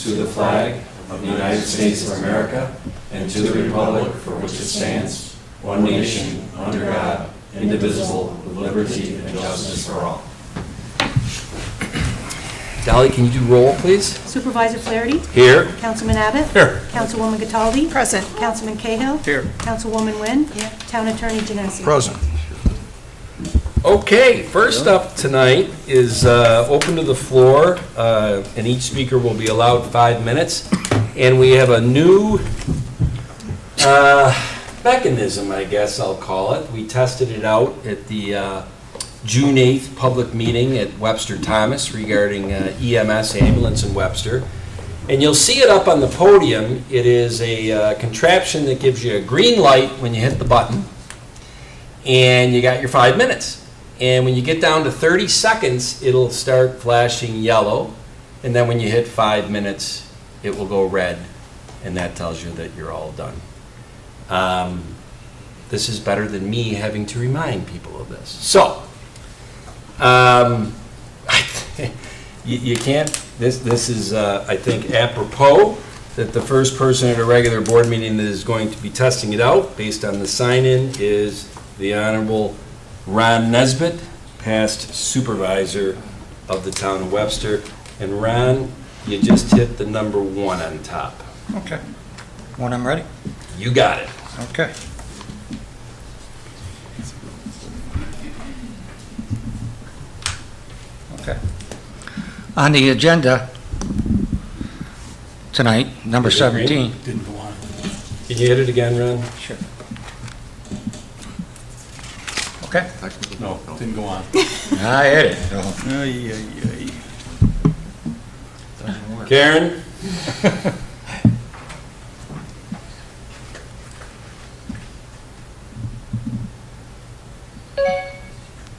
to the flag of the United States of America and to the republic for which it stands, one nation, under God, indivisible, with liberty and justice for all. Dolly, can you do roll, please? Supervisor Flaherty? Here. Councilman Abbott? Here. Councilwoman Cataldi? Present. Councilman Cahill? Here. Councilwoman Nguyen? Town Attorney Genesi? Present. Okay, first up tonight is open to the floor, and each speaker will be allowed 5 minutes. And we have a new mechanism, I guess I'll call it. We tested it out at the June 8th public meeting at Webster Thomas regarding EMS ambulance in Webster. And you'll see it up on the podium. It is a contraption that gives you a green light when you hit the button, and you got your 5 minutes. And when you get down to 30 seconds, it'll start flashing yellow, and then when you hit 5 minutes, it will go red, and that tells you that you're all done. This is better than me having to remind people of this. So, you can't, this is, I think, apropos that the first person at a regular board meeting that is going to be testing it out based on the sign-in is the Honorable Ron Nesbitt, past supervisor of the town of Webster. And Ron, you just hit the number 1 on top. Okay. When I'm ready? You got it. Okay. Okay. On the agenda tonight, number Is it green? 17. Didn't go on. Can you hit it again, Ron? Sure. Okay. No, didn't go on. I hit it. Oh. Karen?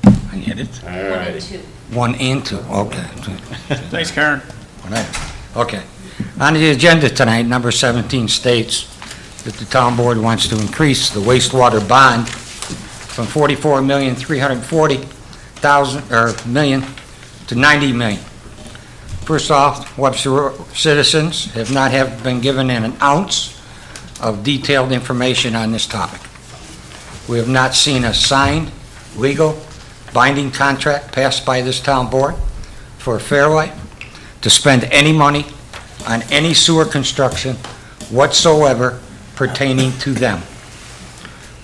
I hit it. All right. 1 and 2. Okay. Thanks, Karen. Okay. On the agenda tonight, number 17 states that the town board wants to increase the wastewater bond from $44,340,000 million to $90 million. First off, Webster citizens have not been given an ounce of detailed information on this topic. We have not seen a signed, legal, binding contract passed by this town board for Fairlight to spend any money on any sewer construction whatsoever pertaining to them.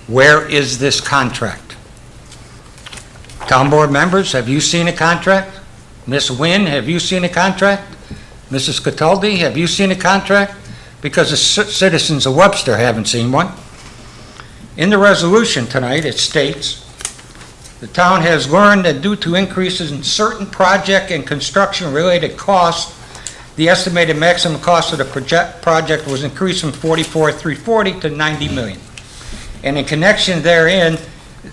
Where is this contract? Town board members, have you seen a contract? Ms. Nguyen, have you seen a contract? Mrs. Cataldi, have you seen a contract? Because the citizens of Webster haven't seen one. In the resolution tonight, it states, the town has learned that due to increases in certain project and construction-related costs, the estimated maximum cost of the project was increased from $44,340 to $90 million. And in connection therewith,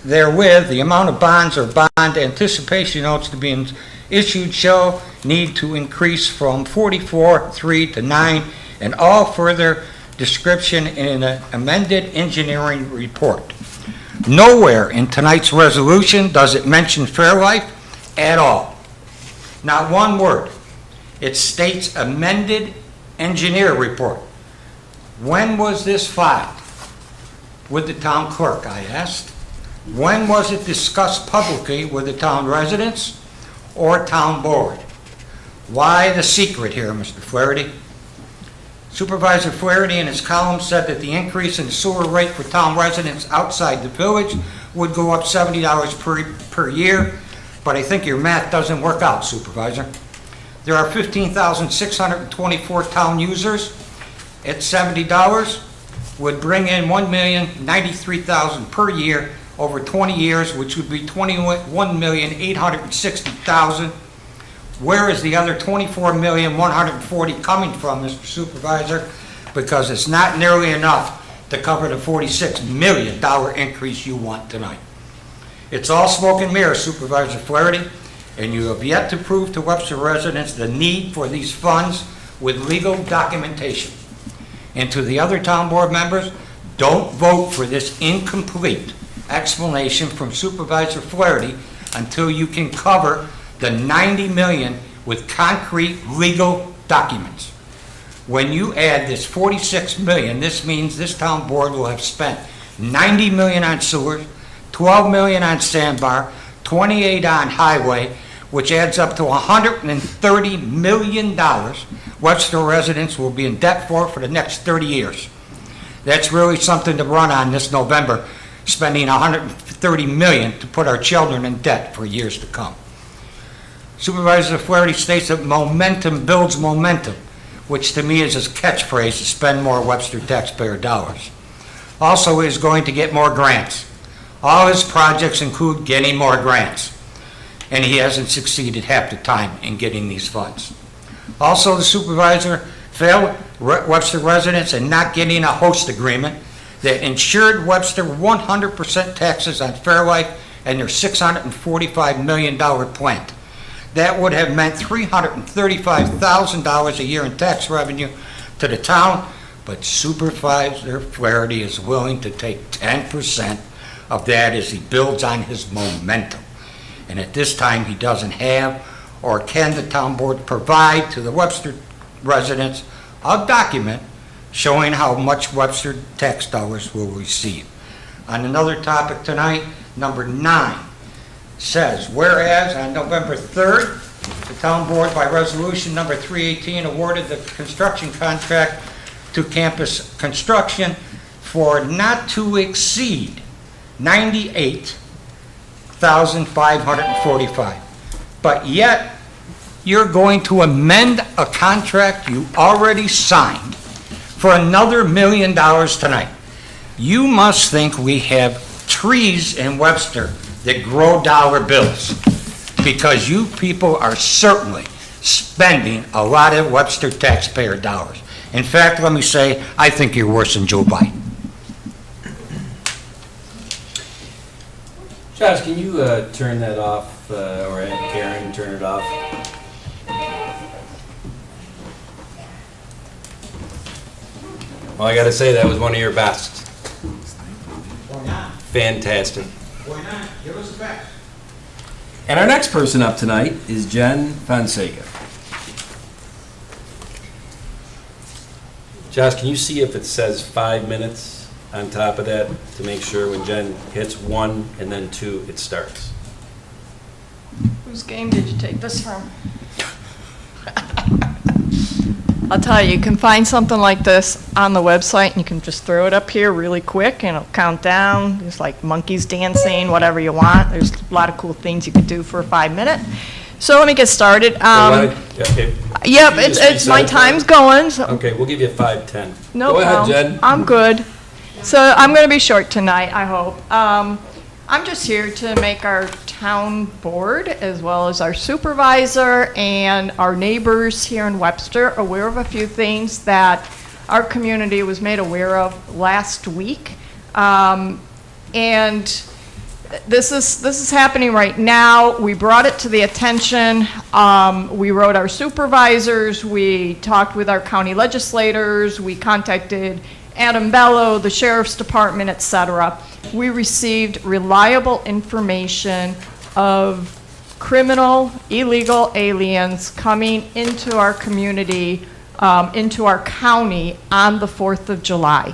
the amount of bonds or bond anticipation notes to be issued shall need to increase from 44.3 to 9, and all further description in an amended engineering report. Nowhere in tonight's resolution does it mention Fairlife at all. Not one word. It states amended engineer report. When was this filed with the town clerk, I asked? When was it discussed publicly with the town residents or town board? Why the secret here, Mr. Flaherty? Supervisor Flaherty in his column said that the increase in the sewer rate for town residents outside the village would go up $70 per year, but I think your math doesn't work out, Supervisor. There are 15,624 town users. At $70 would bring in $1,093,000 per year over 20 years, which would be $21,860,000. Where is the other $24,140,000 coming from, Mr. Supervisor? Because it's not nearly enough to cover the $46 million increase you want tonight. It's all smoke and mirrors, Supervisor Flaherty, and you have yet to prove to Webster residents the need for these funds with legal documentation. And to the other town board members, don't vote for this incomplete explanation from Supervisor Flaherty until you can cover the $90 million with concrete legal documents. When you add this 46 million, this means this town board will have spent 90 million on sewers, 12 million on sandbar, 28 on highway, which adds up to $130 million Webster residents will be in debt for the next 30 years. That's really something to run on this November, spending $130 million to put our children in debt for years to come. Supervisor Flaherty states that momentum builds momentum, which to me is his catchphrase to spend more Webster taxpayer dollars. Also, he is going to get more grants. All his projects include getting more grants, and he hasn't succeeded half the time in getting these funds. Also, the supervisor failed Webster residents in not getting a host agreement that ensured Webster 100% taxes on Fairlife and their $645 million plant. That would have meant $335,000 a year in tax revenue to the town, but Supervisor Flaherty is willing to take 10% of that as he builds on his momentum. And at this time, he doesn't have or can the town board provide to the Webster residents a document showing how much Webster tax dollars will receive. On another topic tonight, number 9 says, whereas on November 3rd, the town board by resolution number 318 awarded the construction contract to Campus Construction for not to exceed $98,545. But yet, you're going to amend a contract you already signed for another $1 million tonight. You must think we have trees in Webster that grow dollar bills, because you people are certainly spending a lot of Webster taxpayer dollars. In fact, let me say, I think you're worse than Joe Biden. Josh, can you turn that off, or have Karen turn it off? Well, I gotta say, that was one of your best. Why not? Fantastic. Why not? Give us the facts. And our next person up tonight is Jen Fonseca. Josh, can you see if it says 5 minutes on top of that to make sure when Jen hits 1 and then 2, it starts? Whose game did you take this from? I'll tell you can find something like this on the website, and you can just throw it up here really quick, and it'll count down. There's like monkeys dancing, whatever you want. There's a lot of cool things you could do for a 5 minute. So let me get started. Yep, it's my time's going. So Okay, we'll give you 5, 10. no Go ahead, problem. Jen. I'm good. So I'm going to be short tonight, I hope. I'm just here to make our town board, as well as our supervisor and our neighbors here in Webster, aware of a few things that our community was made aware of last week. And this is happening right now. We brought it to the attention. We wrote our supervisors. We talked with our county legislators. We contacted Adam Bello, the sheriff's department, et cetera. We received reliable information of criminal, illegal aliens coming into our community, into our county on the 4th of July.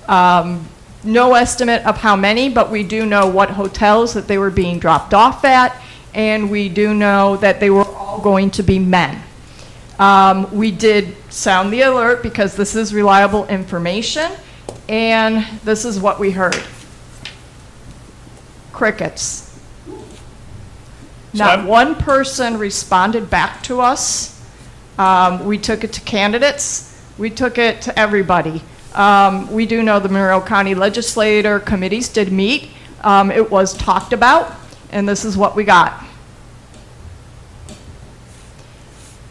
No estimate of how many, but we do know what hotels that they were being dropped off at, and we do know that they were all going to be men. We did sound the alert because this is reliable information, and this is what we heard. Crickets. Not one person responded back to us. We took it to candidates. We took it to everybody. We do know the Monroe County legislator committees did meet. It was talked about, and this is what we got.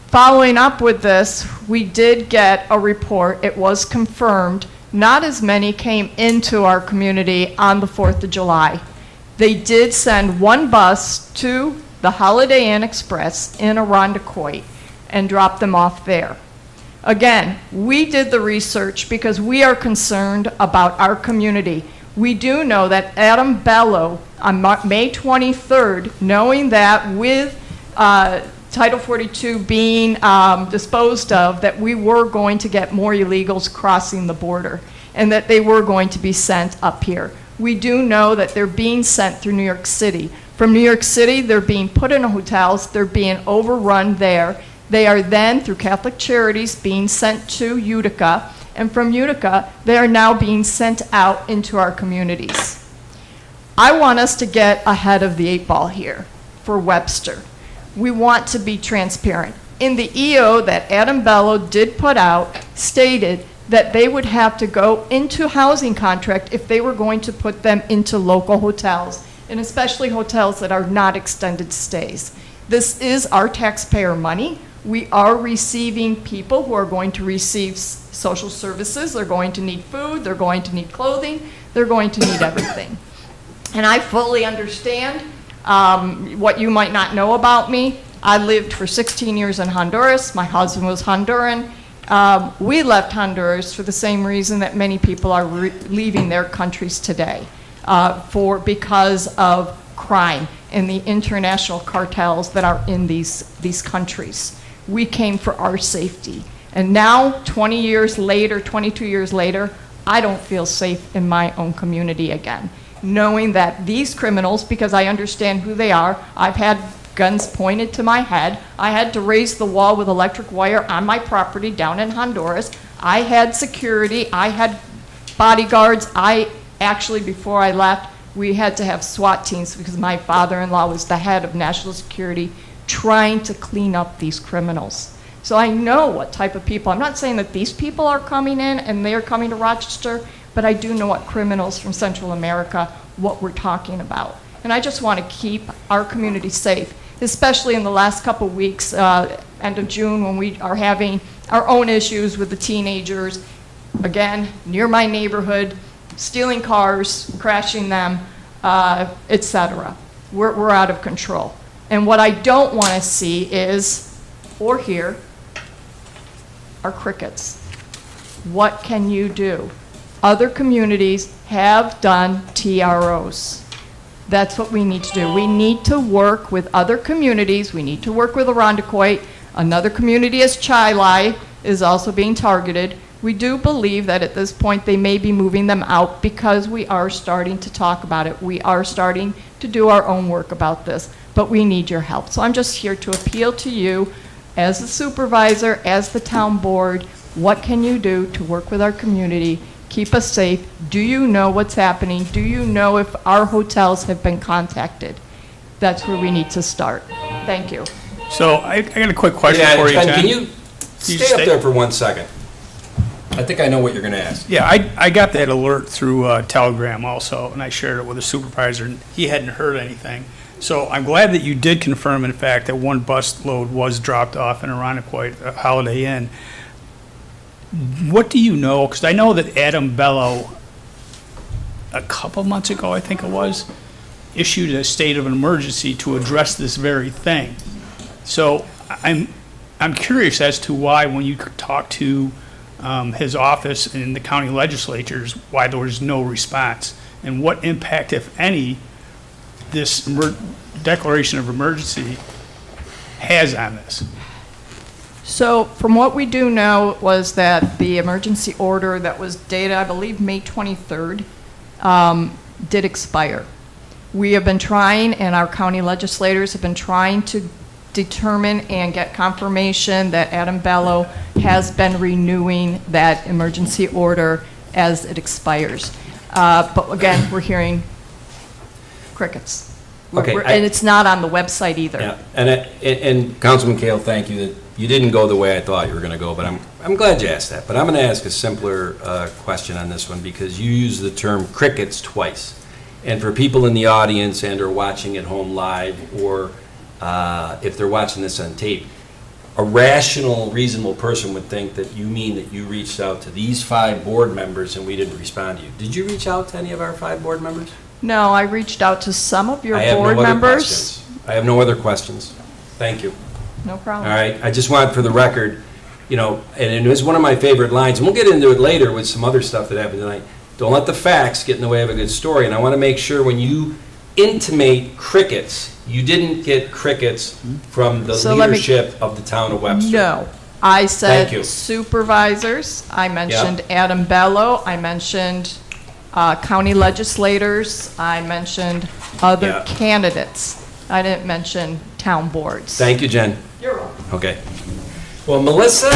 Following up with this, we did get a report. It was confirmed. Not as many came into our community on the 4th of July. They did send one bus to the Holiday Inn Express in Irondequoit and drop them off there. Again, we did the research because we are concerned about our community. We do know that Adam Bello on May 23rd, knowing that with Title 42 being disposed of, that we were going to get more illegals crossing the border and that they were going to be sent up here. We do know that they're being sent through New York City. From New York City, they're being put in hotels, they're being overrun there. They are then, through Catholic Charities, being sent to Utica, and from Utica, they are now being sent out into our communities. I want us to get ahead of the 8 ball here for Webster. We want to be transparent. In the EO that Adam Bello did put out, stated that they would have to go into housing contract if they were going to put them into local hotels, and especially hotels that are not extended stays. This is our taxpayer money. We are receiving people who are going to receive social services. They're going to need food, they're going to need clothing, they're going to need everything. And I fully understand what you might not know about me. I lived for 16 years in Honduras. My husband was Honduran. We left Honduras for the same reason that many people are leaving their countries today, because of crime and the international cartels that are in these countries. We came for our safety. And now, 20 years later, 22 years later, I don't feel safe in my own community again, knowing that these criminals, because I understand who they are, I've had guns pointed to my head. I had to raise the wall with electric wire on my property down in Honduras. I had security. I had bodyguards. Actually, before I left, we had to have SWAT teams because my father-in-law was the head of national security trying to clean up these criminals. So I know what type of people. I'm not saying that these people are coming in and they're coming to Rochester, but I do know what criminals from Central America, what we're talking about. And I just want to keep our community safe, especially in the last couple of weeks, end of June, when we are having our own issues with the teenagers, again, near my neighborhood, stealing cars, crashing them, etc. We're out of control. And what I don't want to see is, or hear, are crickets. What can you do? Other communities have done TROs. That's what we need to do. We need to work with other communities. We need to work with Irondequoit. Another community as Chilai is also being targeted. We do believe that at this point they may be moving them out because we are starting to talk about it. We are starting to do our own work about this, but we need your help. So I'm just here to appeal to you as the supervisor, as the town board. What can you do to work with our community? Keep us safe. Do you know what's happening? Do you know if our hotels have been contacted? That's where we need to start. Thank you. So I got a quick question Yeah, for you, Ken, Jen. can you stay up there for 1 second? I think I know what you're going to ask. Yeah, I got that alert through Telegram also, and I shared it with the supervisor, and he hadn't heard anything. So I'm glad that you did confirm, in fact, that one bus load was dropped off in Irondequoit, Holiday Inn. What do you know? Because I know that Adam Bello, a couple months ago, I think it was, issued a state of emergency to address this very thing. So I'm curious as to why, when you talk to his office and the county legislatures, why there was no response, and what impact, if any, this declaration of emergency has on this. So from what we do know was that the emergency order that was dated, I believe, May 23rd, did expire. We have been trying, and our county legislators have been trying to determine and get confirmation that Adam Bello has been renewing that emergency order as it expires. But again, we're hearing crickets. Okay, And it's not on the website either. Yeah, and Councilman Kale, thank you. That you didn't go the way I thought you were going to go, but I'm glad you asked that. But I'm going to ask a simpler question on this one, because you used the term crickets twice. And for people in the audience and or watching at home live, or if they're watching this on tape, a rational, reasonable person would think that you mean that you reached out to these 5 board members and we didn't respond to you. Did you reach out to any of our 5 board members? No, I reached out to some of your I have board no other members. questions. I have no other questions. Thank you. No problem. All right, I just want, for the record, you know, and it was one of my favorite lines, and we'll get into it later with some other stuff that happened tonight. Don't let the facts get in the way of a good story. And I want to make sure when you intimate crickets. You didn't get crickets from the So let me- leadership of the town of Webster. No. I Thank you. said supervisors, I mentioned Adam Bello, I mentioned county legislators, I mentioned other Yeah. candidates. I didn't mention town boards. Thank you, Jen. You're welcome. Okay. Well, Melissa,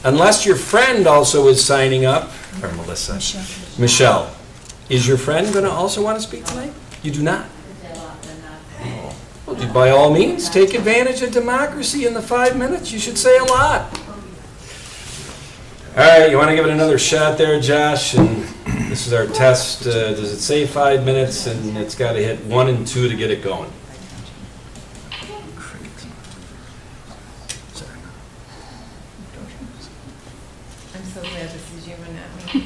unless your friend also is signing up, or Melissa? Michelle. Is your friend going to also want to speak tonight? You do not? Oh. Well, by all means, take advantage of democracy in the 5 minutes. You should say a lot. All right, you want to give it another shot there, Josh? And this is our test. Does it say 5 minutes? And it's got to hit 1 and 2 to get it going. I'm so glad this is you and not me.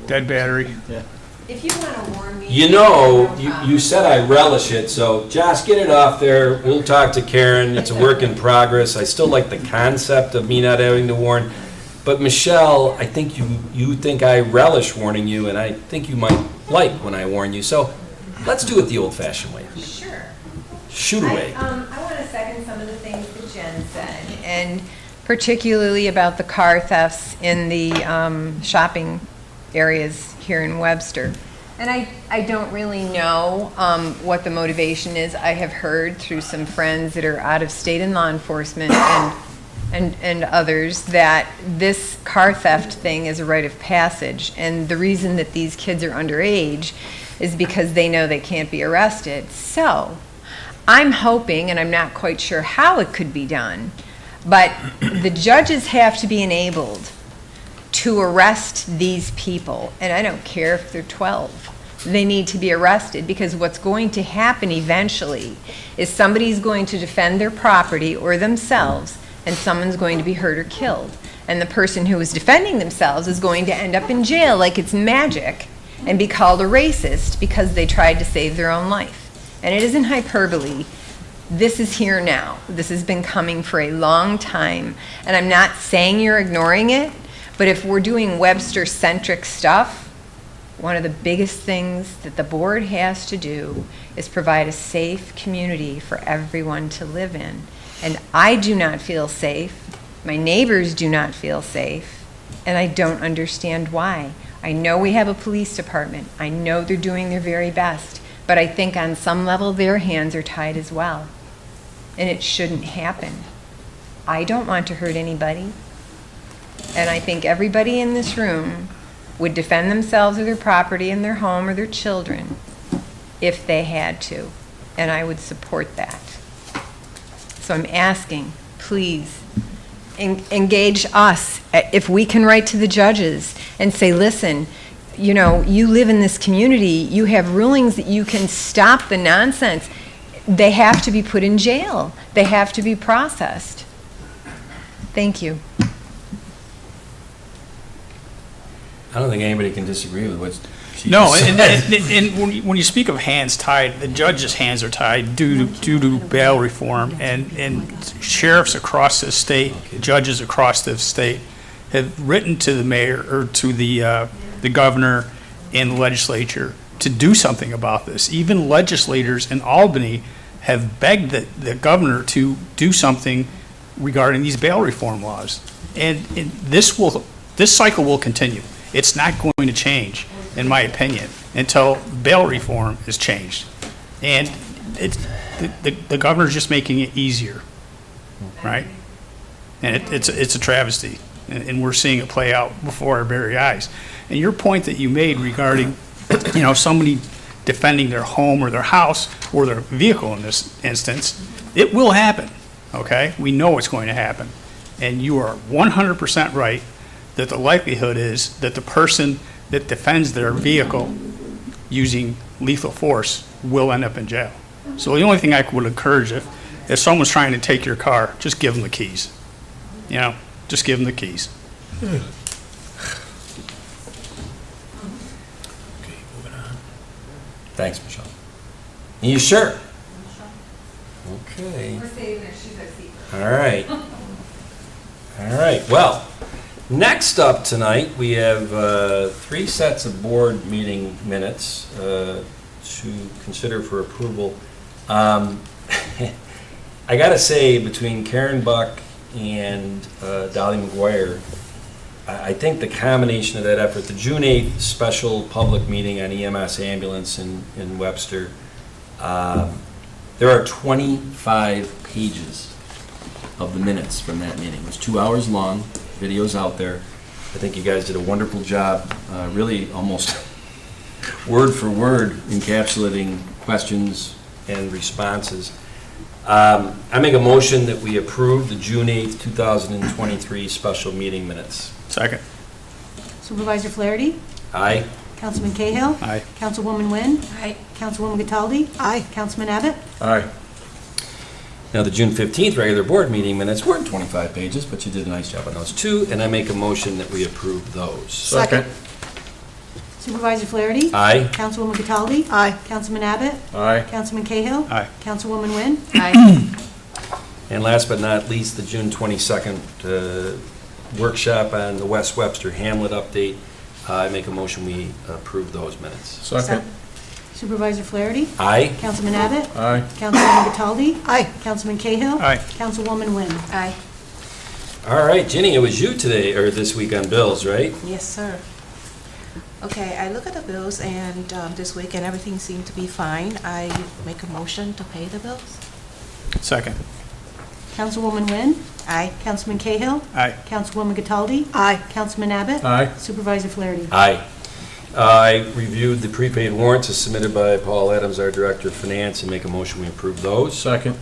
Dead battery. If you want to warn me. You know, you said I relish it, so Josh, get it off there. We'll talk to Karen. It's a work in progress. I still like the concept of me not having to warn. But Michelle, I think you think I relish warning you, and I think you might like when I warn you. So let's do it the old-fashioned way. Sure. Shoot away. I want to second some of the things that Jen said, and particularly about the car thefts in the shopping areas here in Webster. And I don't really know what the motivation is. I have heard through some friends that are out of state in law enforcement and others that this car theft thing is a rite of passage. And the reason that these kids are underage is because they know they can't be arrested. So I'm hoping, and I'm not quite sure how it could be done, but the judges have to be enabled to arrest these people. And I don't care if they're 12. They need to be arrested, because what's going to happen eventually is somebody's going to defend their property or themselves, and someone's going to be hurt or killed. And the person who is defending themselves is going to end up in jail like it's magic and be called a racist because they tried to save their own life. And it isn't hyperbole. This is here now. This has been coming for a long time. And I'm not saying you're ignoring it, but if we're doing Webster-centric stuff, one of the biggest things that the board has to do is provide a safe community for everyone to live in. And I do not feel safe, my neighbors do not feel safe, and I don't understand why. I know we have a police department, I know they're doing their very best, but I think on some level their hands are tied as well. And it shouldn't happen. I don't want to hurt anybody, and I think everybody in this room would defend themselves or their property and their home or their children if they had to, and I would support that. So I'm asking, please, engage us. If we can write to the judges and say, listen, you know, you live in this community, you have rulings that you can stop the nonsense. They have to be put in jail. They have to be processed. Thank you. I don't think anybody can disagree with what she No, just and said. when you speak of hands tied, the judges' hands are tied due to bail reform, and sheriffs across the state, judges across the state, have written to the mayor or to the governor and the legislature to do something about this. Even legislators in Albany have begged the governor to do something regarding these bail reform laws, and this cycle will continue. It's not going to change, in my opinion, until bail reform is changed. And the governor's just making it easier, right? And it's a travesty, and we're seeing it play out before our very eyes. And your point that you made regarding, you know, somebody defending their home or their house or their vehicle in this instance, it will happen, okay? We know it's going to happen. And you are 100% right that the likelihood is that the person that defends their vehicle using lethal force will end up in jail. So the only thing I would encourage, if someone's trying to take your car, just give them the keys. You know, just give them the keys. Thanks, Michelle. Are you sure? Okay. We're saving her, she's our secret. All right. All right, well, next up tonight, we have 3 sets of board meeting minutes to consider for approval. I gotta say, between Karen Buck and Dolly McGuire, I think the combination of that effort, the June 8th special public meeting on EMS ambulance in Webster, there are 25 pages of the minutes from that meeting. It was 2 hours long, videos out there. I think you guys did a wonderful job, really almost word for word encapsulating questions and responses. I make a motion that we approve the June 8th, 2023 special meeting minutes. Second. Supervisor Flaherty? Aye? Councilman Cahill? Aye. Councilwoman Wynn? Aye. Councilwoman Cataldi? Aye. Councilman Abbott? Aye. Now, the June 15th regular board meeting minutes weren't 25 pages, but you did a nice job on those too, and I make a motion that we approve those. Second. Supervisor Flaherty? Aye? Councilwoman Cataldi? Aye. Councilman Abbott? Aye. Councilman Cahill? Aye. Councilwoman Wynn? Aye. And last but not least, the June 22nd workshop on the West Webster Hamlet update. I make a motion we approve those minutes. Second. Supervisor Flaherty? Aye? Councilman Abbott? Aye. Councilwoman Cataldi? Aye. Councilman Cahill? Aye. Councilwoman Wynn? Aye. All right, Ginny, it was you today, or this week on bills, right? Yes, sir. Okay, I look at the bills and this week and everything seemed to be fine. I make a motion to pay the bills. Second. Councilwoman Wynn? Aye. Councilman Cahill? Aye. Councilwoman Cataldi? Aye. Councilman Abbott? Aye. Supervisor Flaherty? Aye. I reviewed the prepaid warrants as submitted by Paul Adams, our Director of Finance, and make a motion we approve those. Second.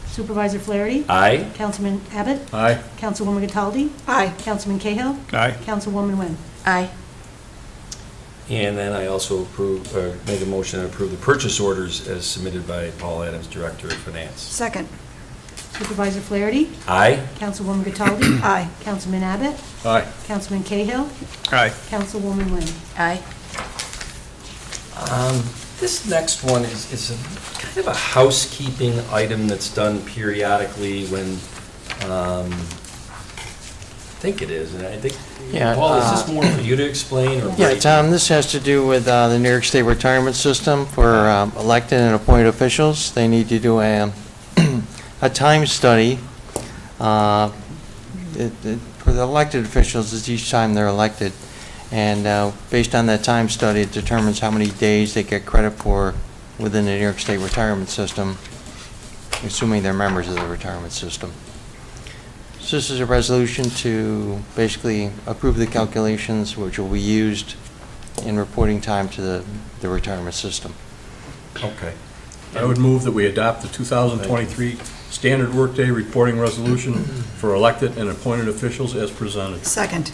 Supervisor Flaherty? Aye? Councilman Abbott? Aye. Councilwoman Cataldi? Aye. Councilman Cahill? Aye. Councilwoman Wynn? Aye. And then I also make a motion to approve the purchase orders as submitted by Paul Adams, Director of Finance. Second. Supervisor Flaherty? Aye? Councilwoman Cataldi? Aye. Councilman Abbott? Aye. Councilman Cahill? Aye. Councilwoman Wynn? Aye. This next one is a kind of a housekeeping item that's done periodically when, I think it is, and I think, Yeah, Paul, is this more for you to explain, or? Yeah, Brady? Tom, this has to do with the New York State retirement system for elected and appointed officials. They need to do a time study. For the elected officials, it's each time they're elected. And based on that time study, it determines how many days they get credit for within the New York State retirement system, assuming they're members of the retirement system. So this is a resolution to basically approve the calculations which will be used in reporting time to the retirement system. Okay. I would move that we adopt the 2023 Standard Workday Reporting Resolution for elected and appointed officials as presented. Second.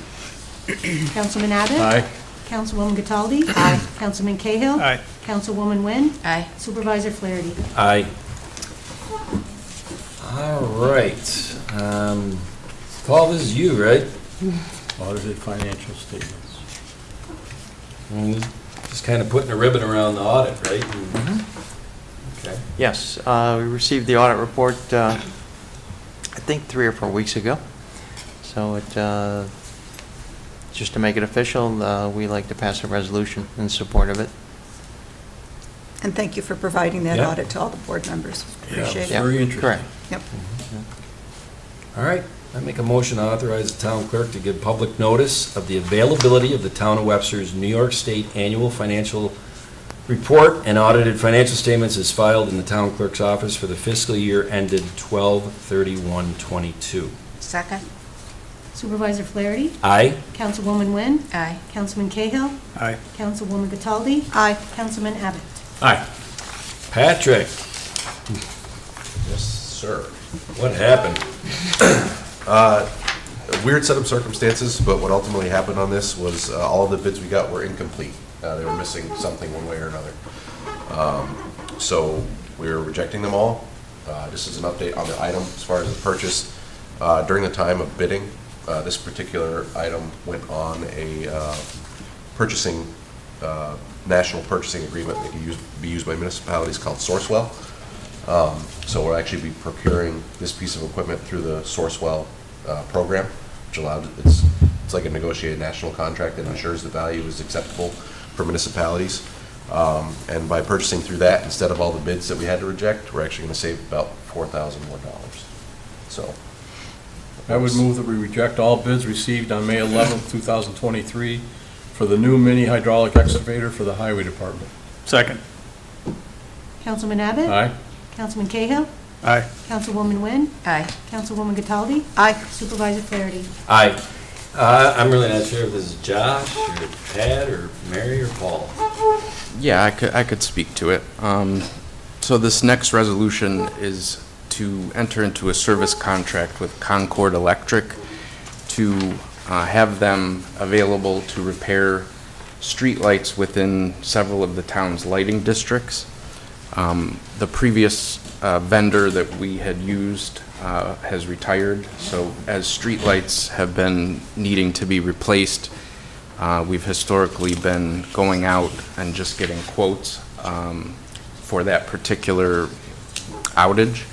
Councilman Abbott? Aye. Councilwoman Cataldi? Aye. Councilman Cahill? Aye. Councilwoman Wynn? Aye. Supervisor Flaherty? Aye. All right. Paul, this is you, right? Audited financial statements. Just kind of putting a ribbon around the audit, right? Okay. Yes, we received the audit report, I think 3 or 4 weeks ago. So it, just to make it official, we like to pass a resolution in support of it. And thank you for providing that Yeah. audit to all the board members. Yeah, Appreciate it's it. very interesting. Correct. Yep. All right. I make a motion to authorize the town clerk to give public notice of the availability of the town of Webster's New York State Annual Financial Report and audited financial statements as filed in the town clerk's office for the fiscal year ended 12/31/22. Second. Supervisor Flaherty? Aye? Councilwoman Wynn? Aye. Councilman Cahill? Aye. Councilwoman Cataldi? Aye. Councilman Abbott? Aye. Patrick, Yes, sir. what happened? A weird set of circumstances, but what ultimately happened on this was all of the bids we got were incomplete. They were missing something one way or another. So we're rejecting them all. This is an update on the item as far as the purchase. During the time of bidding, this particular item went on a purchasing, national purchasing agreement that can be used by municipalities called Sourcewell. So we'll actually be procuring this piece of equipment through the Sourcewell program, which allowed, it's like a negotiated national contract that ensures the value is acceptable for municipalities. And by purchasing through that, instead of all the bids that we had to reject, we're actually going to save about $4,000 more. So. I would move that we reject all bids received on May 11th, 2023 for the new mini hydraulic excavator for the Highway Department. Second. Councilman Abbott? Aye. Councilman Cahill? Aye. Councilwoman Wynn? Aye. Councilwoman Cataldi? Aye. Supervisor Flaherty? Aye. I'm really not sure if this is Josh, or Pat, or Mary, or Paul. Yeah, I could speak to it. So this next resolution is to enter into a service contract with Concord Electric to have them available to repair streetlights within several of the town's lighting districts. The previous vendor that we had used has retired, so as streetlights have been needing to be replaced, we've historically been going out and just getting quotes for that particular outage.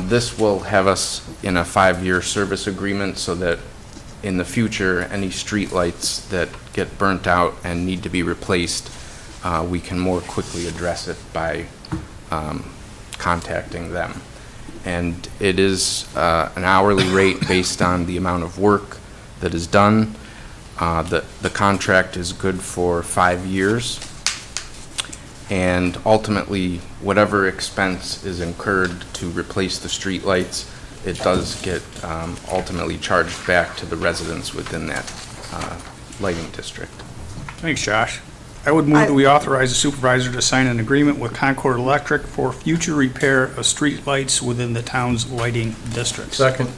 This will have us in a 5-year service agreement so that in the future, any streetlights that get burnt out and need to be replaced, we can more quickly address it by contacting them. And it is an hourly rate based on the amount of work that is done. The contract is good for 5 years. And ultimately, whatever expense is incurred to replace the streetlights, it does get ultimately charged back to the residents within that lighting district. Thanks, Josh. I would move that we authorize the supervisor to sign an agreement with Concord Electric for future repair of streetlights within the town's lighting districts. Second.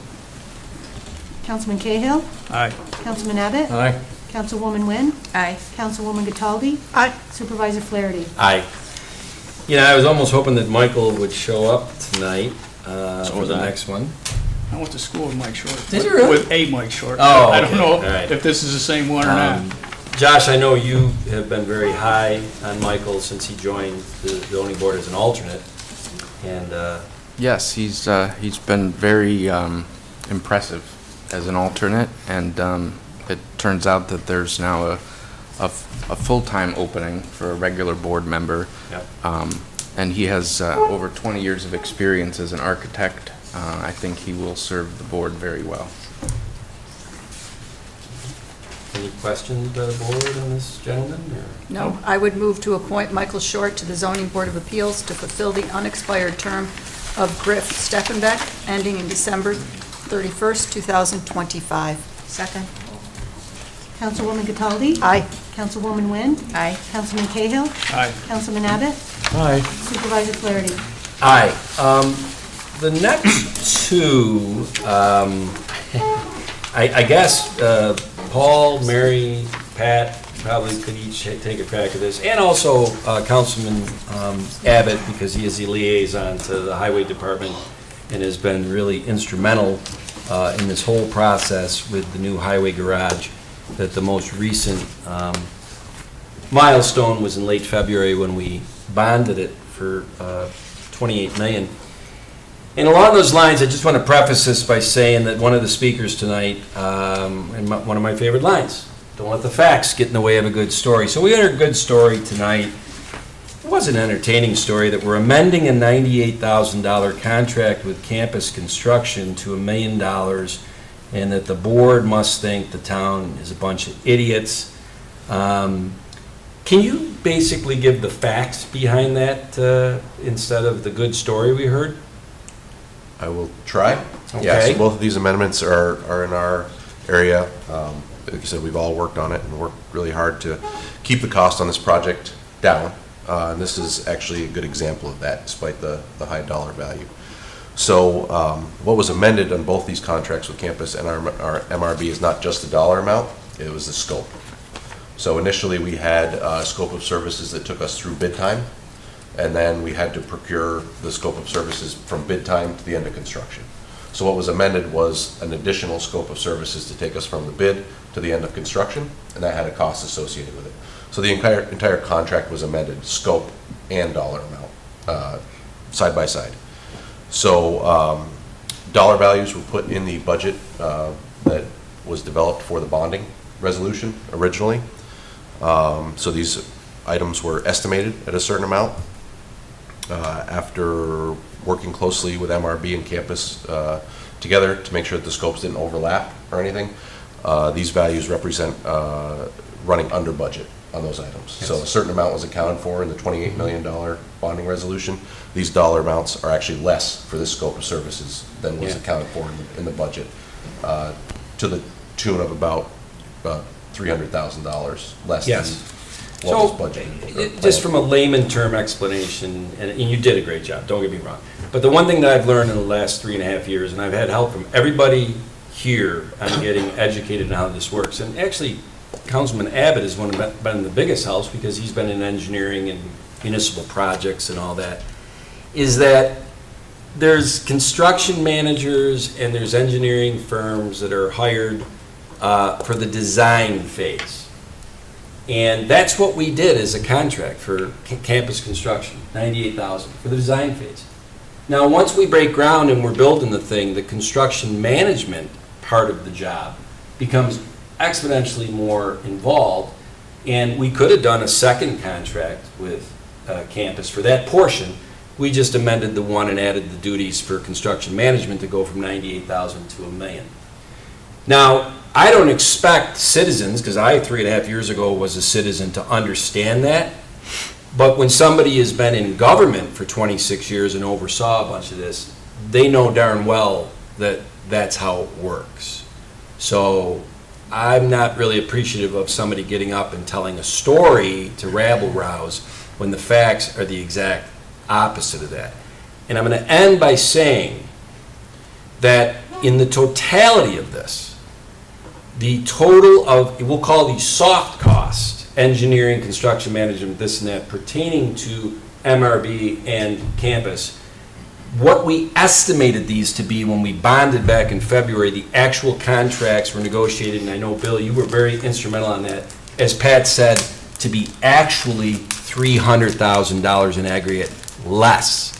Councilman Cahill? Aye. Councilman Abbott? Aye. Councilwoman Wynn? Aye. Councilwoman Cataldi? Aye. Supervisor Flaherty? Aye. You know, I was almost hoping that Michael would show up tonight for the next one. I went to school with Mike Short. Did you really? With a Mike Short. Oh, I don't okay. know All right. if this is the same one or not. Josh, I know you have been very high on Michael since he joined the zoning board as an alternate, and Yes, he's been very impressive as an alternate, and it turns out that there's now a full-time opening for a regular board member. Yep. And he has over 20 years of experience as an architect. I think he will serve the board very well. any questions by the board on this gentleman? Or? No, I would move to appoint Michael Short to the Zoning Board of Appeals to fulfill the unexpired term of Griff Steffenbeck, ending in December 31st, 2025. Second. Councilwoman Cataldi? Aye. Councilwoman Wynn? Aye. Councilman Cahill? Aye. Councilman Abbott? Aye. Supervisor Flaherty? Aye. The next two, I guess Paul, Mary, Pat probably could each take a crack at this, and also Councilman Abbott, because he is the liaison to the Highway Department and has been really instrumental in this whole process with the new highway garage. That the most recent milestone was in late February when we bonded it for $28 million. And along those lines, I just want to preface this by saying that one of the speakers tonight, and one of my favorite lines, don't let the facts get in the way of a good story. So we had a good story tonight. It was an entertaining story that we're amending a $98,000 contract with Campus Construction to $1 million, and that the board must think the town is a bunch of idiots. Can you basically give the facts behind that instead of the good story we heard? I will try. Okay. Yeah, so both of these amendments are in our area. Like I said, we've all worked on it and worked really hard to keep the cost on this project down. And this is actually a good example of that, despite the high dollar value. So what was amended on both these contracts with Campus and our MRB is not just the dollar amount, it was the scope. So initially we had a scope of services that took us through bid time, and then we had to procure the scope of services from bid time to the end of construction. So what was amended was an additional scope of services to take us from the bid to the end of construction, and that had a cost associated with it. So the entire contract was amended, scope and dollar amount, side by side. So Dollar values were put in the budget that was developed for the bonding resolution originally. So these items were estimated at a certain amount. After working closely with MRB and campus together to make sure that the scopes didn't overlap or anything, these values represent running under budget on those items. Yes. So a certain amount was accounted for in the $28 million bonding resolution. These dollar amounts are actually less for this scope of services than was Yeah. accounted for in the budget, to the tune of about $300,000 less Yes. than what was budgeted. or Just planned. from a layman term explanation, and you did a great job, don't get me wrong. But the one thing that I've learned in the last 3.5 years, and I've had help from everybody here on getting educated on how this works, and actually Councilman Abbott has been the biggest helps because he's been in engineering and municipal projects and all that, is that there's construction managers and there's engineering firms that are hired for the design phase. And that's what we did as a contract for campus construction, $98,000 for the design phase. Now, once we break ground and we're building the thing, the construction management part of the job becomes exponentially more involved, and we could have done a second contract with campus for that portion. We just amended the one and added the duties for construction management to go from $98,000 to $1 million. Now, I don't expect citizens, because I 3.5 years ago was a citizen, to understand that. But when somebody has been in government for 26 years and oversaw a bunch of this, they know darn well that that's how it works. So I'm not really appreciative of somebody getting up and telling a story to rabble-rouse when the facts are the exact opposite of that. And I'm going to end by saying that in the totality of this, the total of, we'll call these soft costs, engineering, construction management, this and that, pertaining to MRB and campus, what we estimated these to be when we bonded back in February, the actual contracts were negotiated, and I know, Bill, you were very instrumental on that, as Pat said, to be actually $300,000 in aggregate less.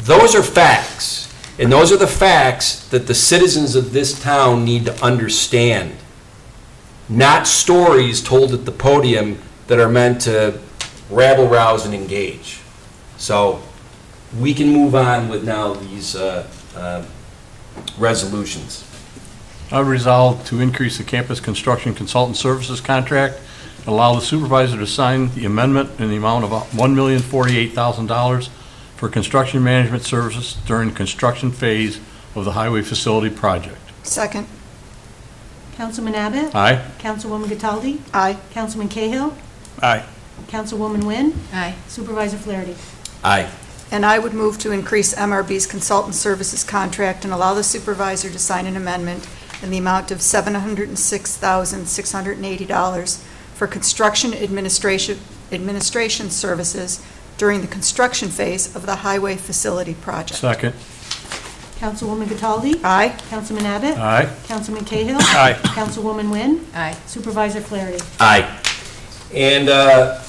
Those are facts. And those are the facts that the citizens of this town need to understand, not stories told at the podium that are meant to rabble-rouse and engage. So we can move on with now these resolutions. I resolve to increase the campus construction consultant services contract, allow the supervisor to sign the amendment in the amount of $1,048,000 for construction management services during the construction phase of the highway facility project. Second. Councilman Abbott? Aye. Councilwoman Cataldi? Aye. Councilman Cahill? Aye. Councilwoman Wynn? Aye. Supervisor Flaherty? Aye. And I would move to increase MRB's consultant services contract and allow the supervisor to sign an amendment in the amount of $706,680 for construction administration services during the construction phase of the highway facility project. Second. Councilwoman Cataldi? Aye. Councilman Abbott? Aye. Councilman Cahill? Aye. Councilwoman Wynn? Aye. Supervisor Flaherty? Aye. And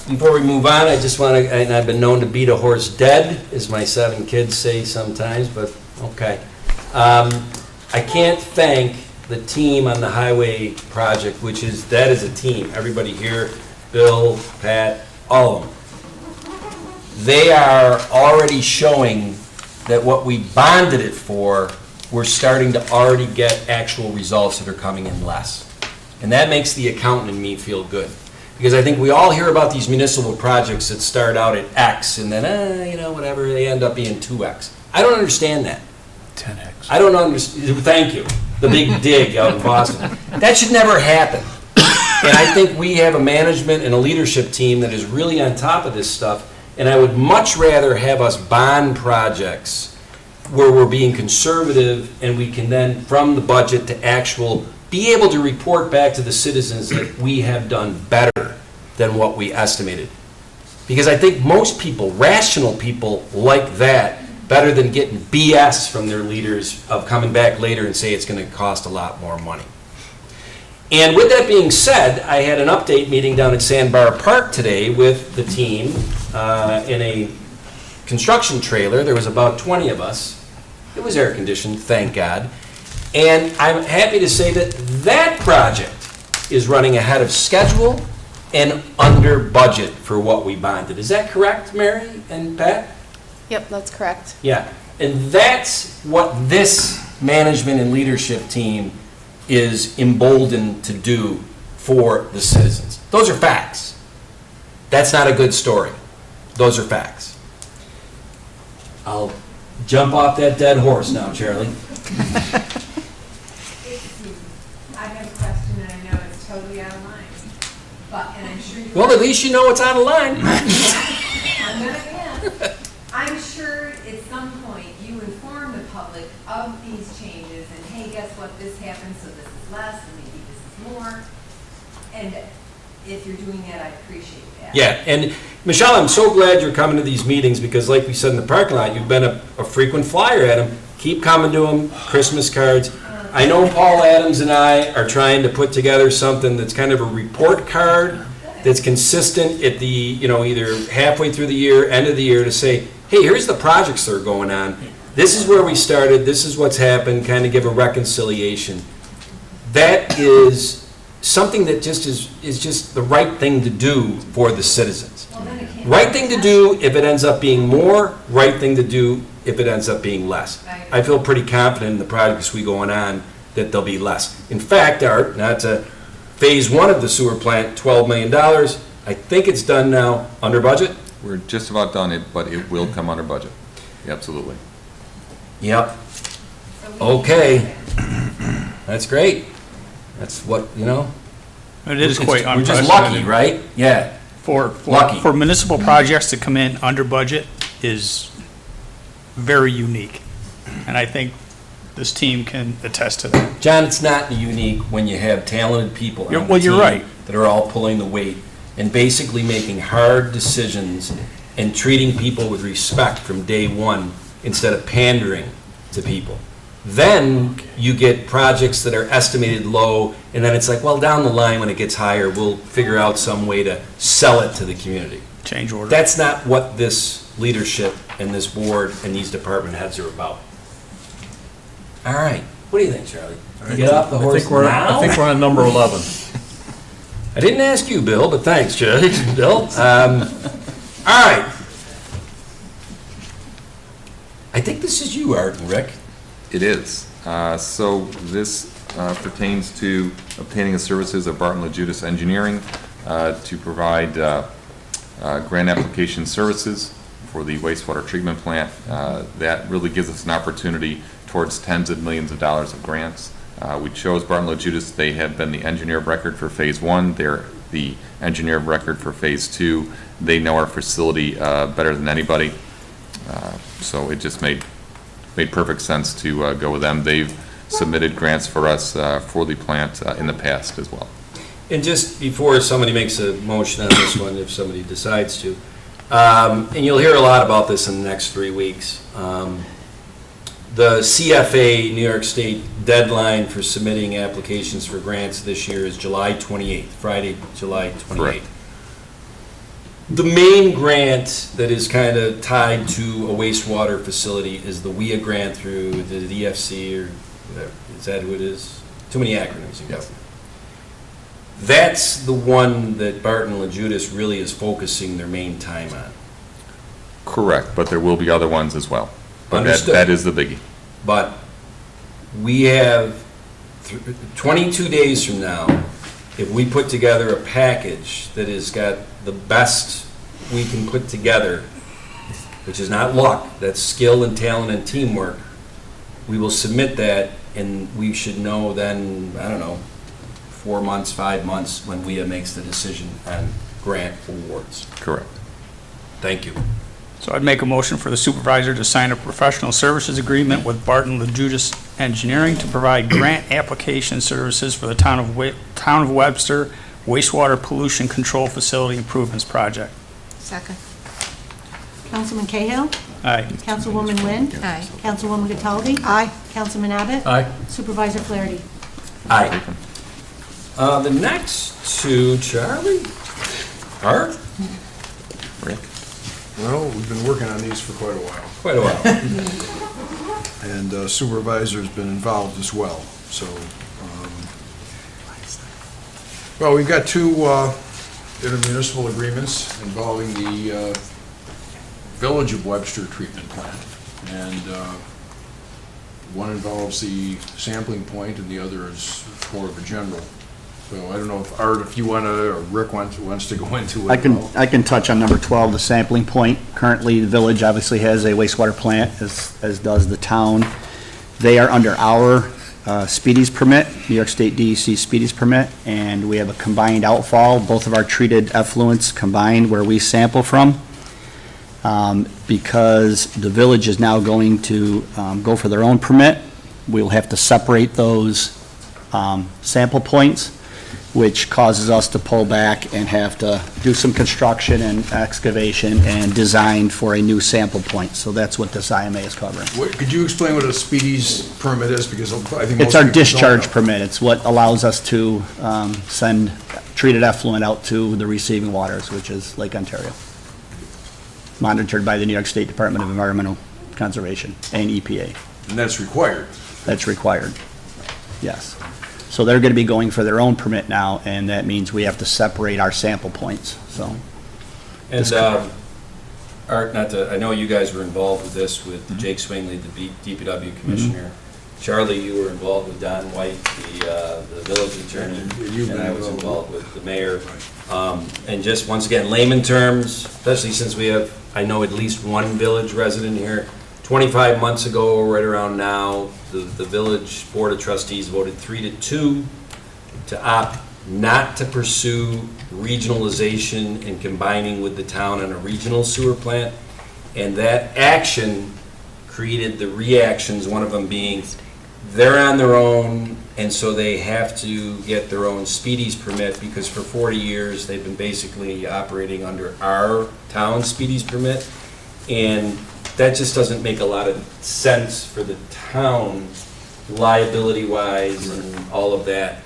before we move on, I just want to, and I've been known to beat a horse dead, as my 7 kids say sometimes, but okay. I can't thank the team on the highway project, that is a team. Everybody here, Bill, Pat, all of them. They are already showing that what we bonded it for, we're starting to already get actual results that are coming in less. And that makes the accountant and me feel good. Because I think we all hear about these municipal projects that start out at X and then, whatever, they end up being 2X. I don't understand that. 10X. I don't understand, thank you, the big dig out in Boston. That should never happen. And I think we have a management and a leadership team that is really on top of this stuff. And I would much rather have us bond projects where we're being conservative and we can then, from the budget to actual, be able to report back to the citizens that we have done better than what we estimated. Because I think most people, rational people, like that better than getting BS from their leaders of coming back later and say it's going to cost a lot more money. And with that being said, I had an update meeting down at Sandbar Park today with the team in a construction trailer. There was about 20 of us. It was air-conditioned, thank God. And I'm happy to say that that project is running ahead of schedule and under budget for what we bonded. Is that correct, Mary and Pat? Yep, that's correct. Yeah, and that's what this management and leadership team is emboldened to do for the citizens. Those are facts. That's not a good story. Those are facts. I'll jump off that dead horse now, Charlie. I have a question, and I know it's totally out of line, but, and I'm sure you. Well, at least you know it's on the line. I'm gonna ask. I'm sure at some point you inform the public of these changes, and hey, guess what, this happened, so this is less, and maybe this is more. And if you're doing that, I appreciate that. Yeah, and Michelle, I'm so glad you're coming to these meetings because like we said in the parking lot, you've been a frequent flyer at them. Keep coming to them, Christmas cards. I know Paul Adams and I are trying to put together something that's kind of a report card that's consistent at the, either halfway through the year, end of the year, to say, hey, here's the projects that are going on. This is where we started, this is what's happened, kind of give a reconciliation. That is something that just is just the right thing to do for the citizens. Right thing to do if it ends up being more, right thing to do if it ends up being less. I feel pretty confident in the projects we going on that there'll be less. In fact, Art, not to phase one of the sewer plant, $12 million, I think it's done now under budget? We're just about done, but it will come under budget. Absolutely. Yep. Okay. That's great. That's what, It is quite We're just unprecedented. lucky, right? Yeah. Lucky. For municipal projects to come in under budget is very unique. And I think this team can attest to that. John, it's not unique when you have talented people on the Well, you're team right. that are all pulling the weight and basically making hard decisions and treating people with respect from day one instead of pandering to people. Then you get projects that are estimated low, and then it's like, well, down the line when it gets higher, we'll figure out some way to sell it to the community. Change order. That's not what this leadership and this board and these department heads are about. All right, what do you think, Charlie? You get off the horse now? I think we're on number 11. I didn't ask you, Bill, but thanks, Charlie. Bill. All right. I think this is you, Art and Rick. It is. So this pertains to obtaining the services of Barton LaJudas Engineering to provide grant application services for the wastewater treatment plant. That really gives us an opportunity towards tens of millions of dollars of grants. We chose Barton LaJudas. They have been the engineer of record for phase one. They're the engineer of record for phase two. They know our facility better than anybody. So it just made perfect sense to go with them. They've submitted grants for us for the plant in the past as well. And just before somebody makes a motion on this one, if somebody decides to, and you'll hear a lot about this in the next 3 weeks, the CFA New York State deadline for submitting applications for grants this year is July 28th, Friday, July 28th. Correct. The main grant that is kind of tied to a wastewater facility is the WIA grant through the DFC or whatever. Is that who it is? Too many acronyms. Yes. That's the one that Barton LaJudas really is focusing their main time on. Correct, but there will be other ones as well. But Understood. that is the biggie. But we have 22 days from now, if we put together a package that has got the best we can put together, which is not luck, that's skill and talent and teamwork, we will submit that, and we should know then, I don't know, 4 months, 5 months, when WIA makes the decision on grant awards. Correct. Thank you. So I'd make a motion for the supervisor to sign a professional services agreement with Barton LaJudas Engineering to provide grant application services for the Town of Webster wastewater pollution control facility improvements project. Second. Councilman Cahill? Aye. Councilwoman Wynn? Aye. Councilwoman Cataldi? Aye. Councilman Abbott? Aye. Supervisor Flaherty? Aye. The next two, Charlie? Art? Rick? Well, we've been working on these for quite a while. Quite a while. and supervisor's been involved as well. So, well, we've got two intermunicipal agreements involving the Village of Webster treatment plant, and one involves the sampling point, and the other is more of a general. So I don't know if Art, if you want to, or Rick wants to go into it. I can touch on number 12, the sampling point. Currently, the village obviously has a wastewater plant, as does the town. They are under our Speedies permit, New York State DEC Speedies permit, and we have a combined outfall, both of our treated effluents combined where we sample from. Because the village is now going to go for their own permit, we'll have to separate those sample points, which causes us to pull back and have to do some construction and excavation and design for a new sample point. So that's what this IMA is covering. Could you explain what a Speedies permit is? Because I think It's most our people don't discharge know. permit. It's what allows us to send treated effluent out to the receiving waters, which is Lake Ontario, monitored by the New York State Department of Environmental Conservation and EPA. And that's required. That's required, yes. So they're going to be going for their own permit now, and that means we have to separate our sample points, so. And, Art, I know you guys were involved with this with Jake Swingley, the DPW commissioner. Charlie, you were involved with Don White, the village attorney, and I was involved with the mayor. And just, once again, layman terms, especially since we have, I know, at least one village resident here. 25 months ago, right around now, the village board of trustees voted 3-2 to opt not to pursue regionalization and combining with the town on a regional sewer plant. And that action created the reactions, one of them being they're on their own, and so they have to get their own Speedies permit, because for 40 years they've been basically operating under our town Speedies permit. And that just doesn't make a lot of sense for the town, liability-wise and all of that.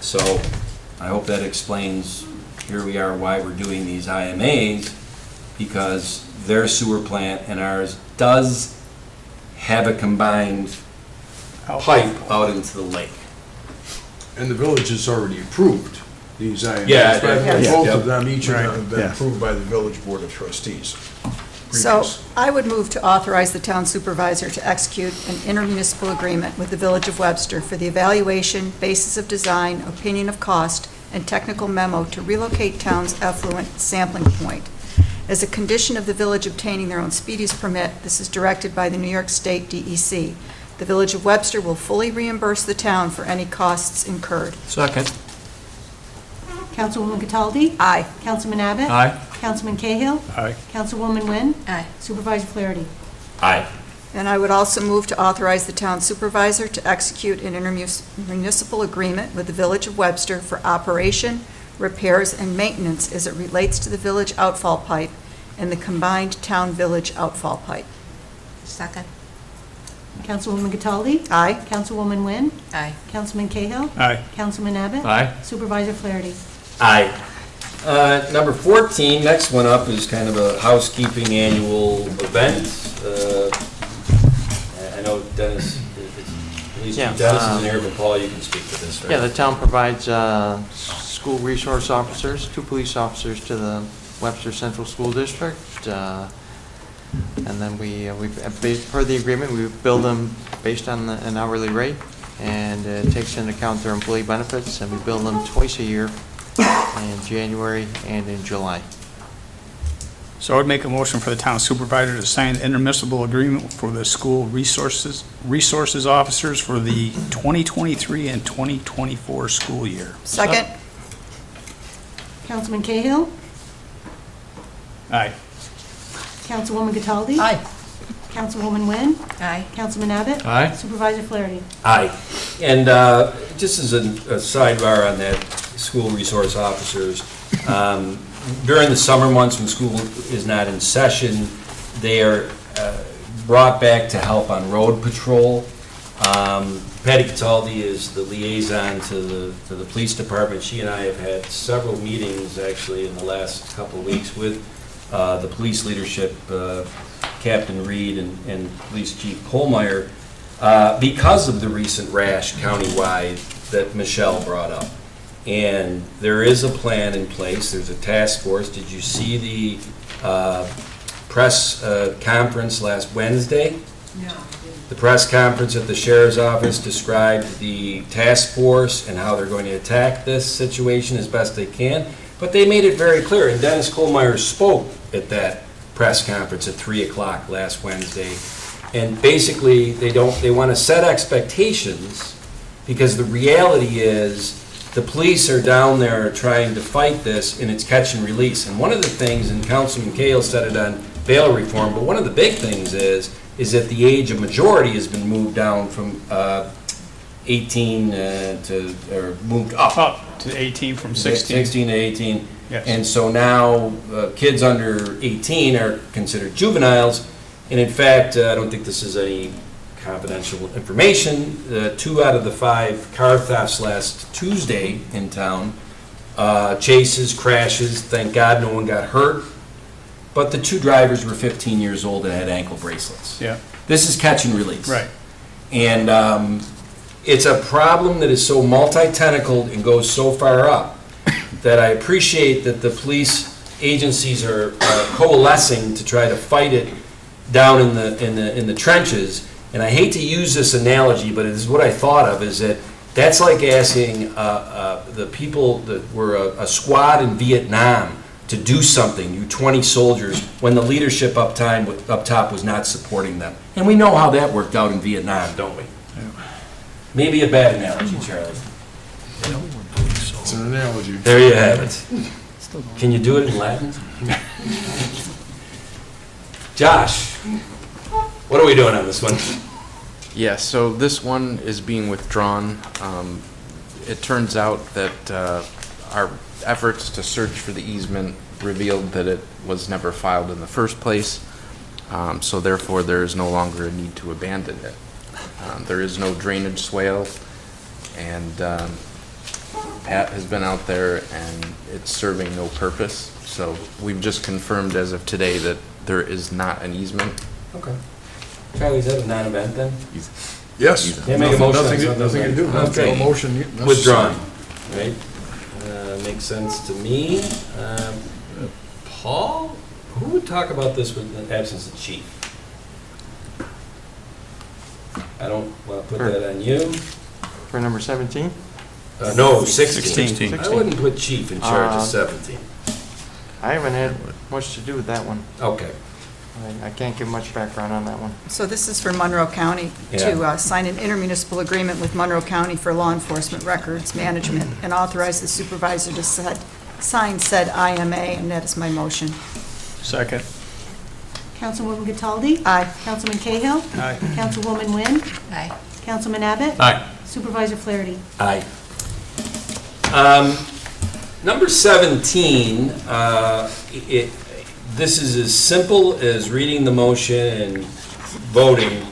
So I hope that explains, here we are, why we're doing these IMAs, because their sewer plant and ours does have a combined pipe out into the lake. And the village has already approved these IMAs. Yeah, Both yeah. of them, each of them Right. have been Yeah. approved by the village board of trustees. So Previous. I would move to authorize the town supervisor to execute an intermunicipal agreement with the Village of Webster for the evaluation, basis of design, opinion of cost, and technical memo to relocate town's effluent sampling point. As a condition of the village obtaining their own Speedies permit, this is directed by the New York State DEC. The Village of Webster will fully reimburse the town for any costs incurred. Second. Councilwoman Cataldi? Aye. Councilman Abbott? Aye. Councilman Cahill? Aye. Councilwoman Wynn? Aye. Supervisor Flaherty? Aye. And I would also move to authorize the town supervisor to execute an intermunicipal agreement with the Village of Webster for operation, repairs, and maintenance as it relates to the village outfall pipe and the combined town-village outfall pipe. Second. Councilwoman Cataldi? Aye. Councilwoman Wynn? Aye. Councilman Cahill? Aye. Councilman Abbott? Aye. Supervisor Flaherty? Aye. Number 14, next one up, is kind of a housekeeping annual event. I know Dennis, at least Yeah, Dennis isn't here, but Paul, you can speak to this, right? Yeah, the town provides school resource officers, 2 police officers to the Webster Central School District. And then per the agreement, we bill them based on an hourly rate, and it takes into account their employee benefits, and we bill them twice a year, in January and in July. So I would make a motion for the town supervisor to sign the intermunicipal agreement for the school resources officers for the 2023 and 2024 school year. Second? Councilman Cahill? Aye. Councilwoman Cataldi? Aye. Councilwoman Wynn? Aye. Councilman Abbott? Aye. Supervisor Flaherty? Aye. And just as a sidebar on that, school resource officers, during the summer months when school is not in session, they are brought back to help on road patrol. Patty Cataldi is the liaison to the police department. She and I have had several meetings, actually, in the last couple of weeks with the police leadership Captain Reed and Police Chief Kohlmeyer because of the recent rash countywide that Michelle brought up. And there is a plan in place. There's a task force. Did you see the press conference last Wednesday? No. The press conference at the sheriff's office described the task force and how they're going to attack this situation as best they can. But they made it very clear, and Dennis Kohlmeyer spoke at that press conference at 3 o'clock last Wednesday. And basically, they want to set expectations, because the reality is the police are down there trying to fight this, and it's catch and release. And one of the things, and Councilman Cahill said it on bail reform, but one of the big things is that the age of majority has been moved down from 18 or moved up. Up to 18 from 16. 16 to 18. Yes. And so now kids under 18 are considered juveniles. And in fact, I don't think this is any confidential information. 2 out of the 5 car thefts last Tuesday in town, chases, crashes, thank God no one got hurt. But the 2 drivers were 15 years old and had ankle bracelets. Yeah. This is catch and release. Right. And it's a problem that is so multi-tentacled and goes so far up that I appreciate that the police agencies are coalescing to try to fight it down in the trenches. And I hate to use this analogy, but it is what I thought of, is that that's like asking the people that were a squad in Vietnam to do something, you 20 soldiers, when the leadership up top was not supporting them. And we know how that worked out in Vietnam, don't we? Maybe a bad analogy, Charlie. It's an analogy. There you have it. Can you do it in Latin? Josh, what are we doing on this one? Yeah, so this one is being withdrawn. It turns out that our efforts to search for the easement revealed that it was never filed in the first place, so therefore there is no longer a need to abandon it. There is no drainage swale, and Pat has been out there and it's serving no purpose, so we've just confirmed as of today that there is not an easement. Okay. Charlie, is that a non-event then? Yes. Can't make a motion on Nothing something. nothing to do. Okay. No motion necessary. Withdrawn, right? Makes sense to me. Paul, who would talk about this with the absence of chief? I don't want to put that on you. For number 17? No, 16. 16. I wouldn't put chief in charge of 17. I haven't had much to do with that one. Okay. I can't give much background on that one. So this is for Monroe County to sign an intermunicipal agreement with Monroe County for law enforcement records management and authorize the supervisor to sign said IMA, and that is my motion. Second. Councilwoman Cataldi? Aye. Councilman Cahill? Aye. Councilwoman Wynn? Aye. Councilman Abbott? Aye. Supervisor Flaherty? Aye. Number 17, this is as simple as reading the motion and voting,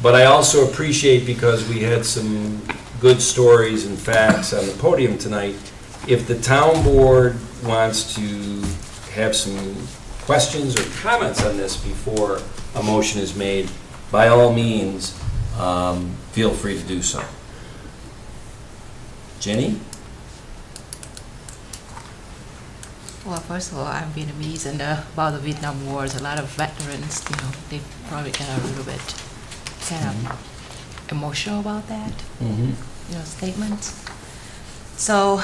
but I also appreciate, because we had some good stories and facts on the podium tonight, if the town board wants to have some questions or comments on this before a motion is made, by all means, feel free to do so. Jenny? Well, first of all, I'm Vietnamese, and about the Vietnam War, a lot of veterans, they probably get a little bit kind of emotional about that, statements. So,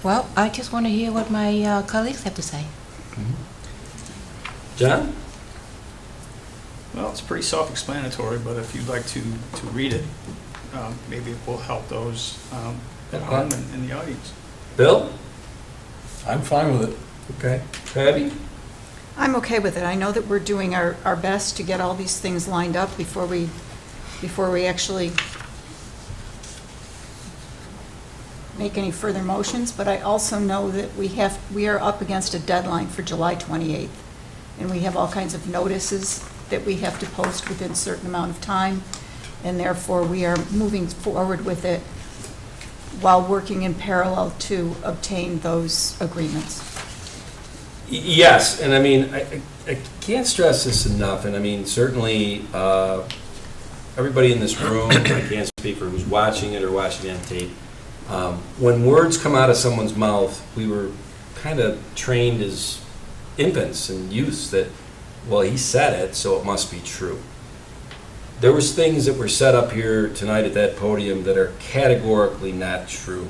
well, I just want to hear what my colleagues have to say. John? Well, it's pretty self-explanatory, but if you'd like to read it, maybe it will help those at home and in the audience. Bill? I'm fine with it. Okay. Abby? I'm okay with it. I know that we're doing our best to get all these things lined up before we actually make any further motions, but I also know that we are up against a deadline for July 28th, and we have all kinds of notices that we have to post within a certain amount of time, and therefore we are moving forward with it while working in parallel to obtain those agreements. Yes, and I mean, I can't stress this enough, and I mean, certainly, everybody in this room, I can't speak for who's watching it or watching it on tape. When words come out of someone's mouth, we were kind of trained as infants and youths that, well, he said it, so it must be true. There was things that were said up here tonight at that podium that are categorically not true.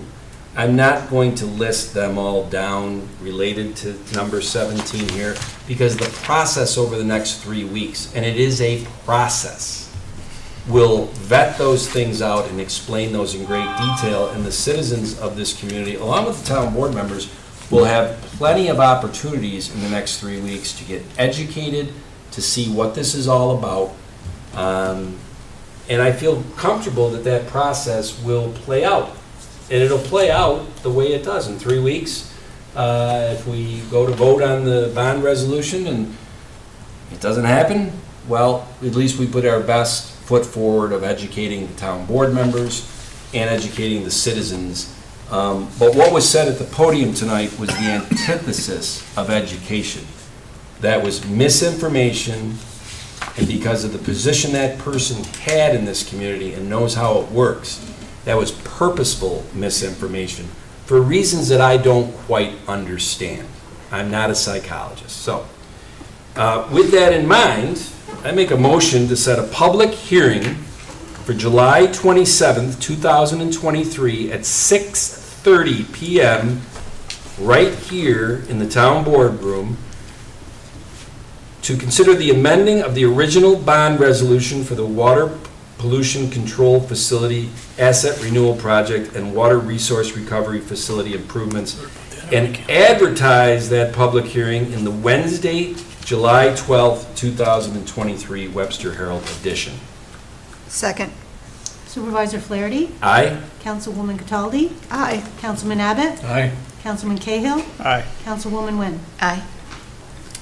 I'm not going to list them all down related to number 17 here, because the process over the next 3 weeks, and it is a process, will vet those things out and explain those in great detail, and the citizens of this community, along with the town board members, will have plenty of opportunities in the next 3 weeks to get educated, to see what this is all about. And I feel comfortable that that process will play out. And it'll play out the way it does in 3 weeks. If we go to vote on the bond resolution and it doesn't happen, well, at least we put our best foot forward of educating the town board members and educating the citizens. But what was said at the podium tonight was the antithesis of education. That was misinformation, and because of the position that person had in this community and knows how it works, that was purposeful misinformation for reasons that I don't quite understand. I'm not a psychologist. So, with that in mind, I make a motion to set a public hearing for July 27th, 2023 at 6:30 p.m. right here in the town boardroom to consider the amending of the original bond resolution for the Water Pollution Control Facility Asset Renewal Project and Water Resource Recovery Facility improvements, and advertise that public hearing in the Wednesday, July 12th, 2023 Webster Herald edition. Second. Supervisor Flaherty? Aye? Councilwoman Cataldi? Aye. Councilman Abbott? Aye. Councilman Cahill? Aye. Councilwoman Wynn? Aye.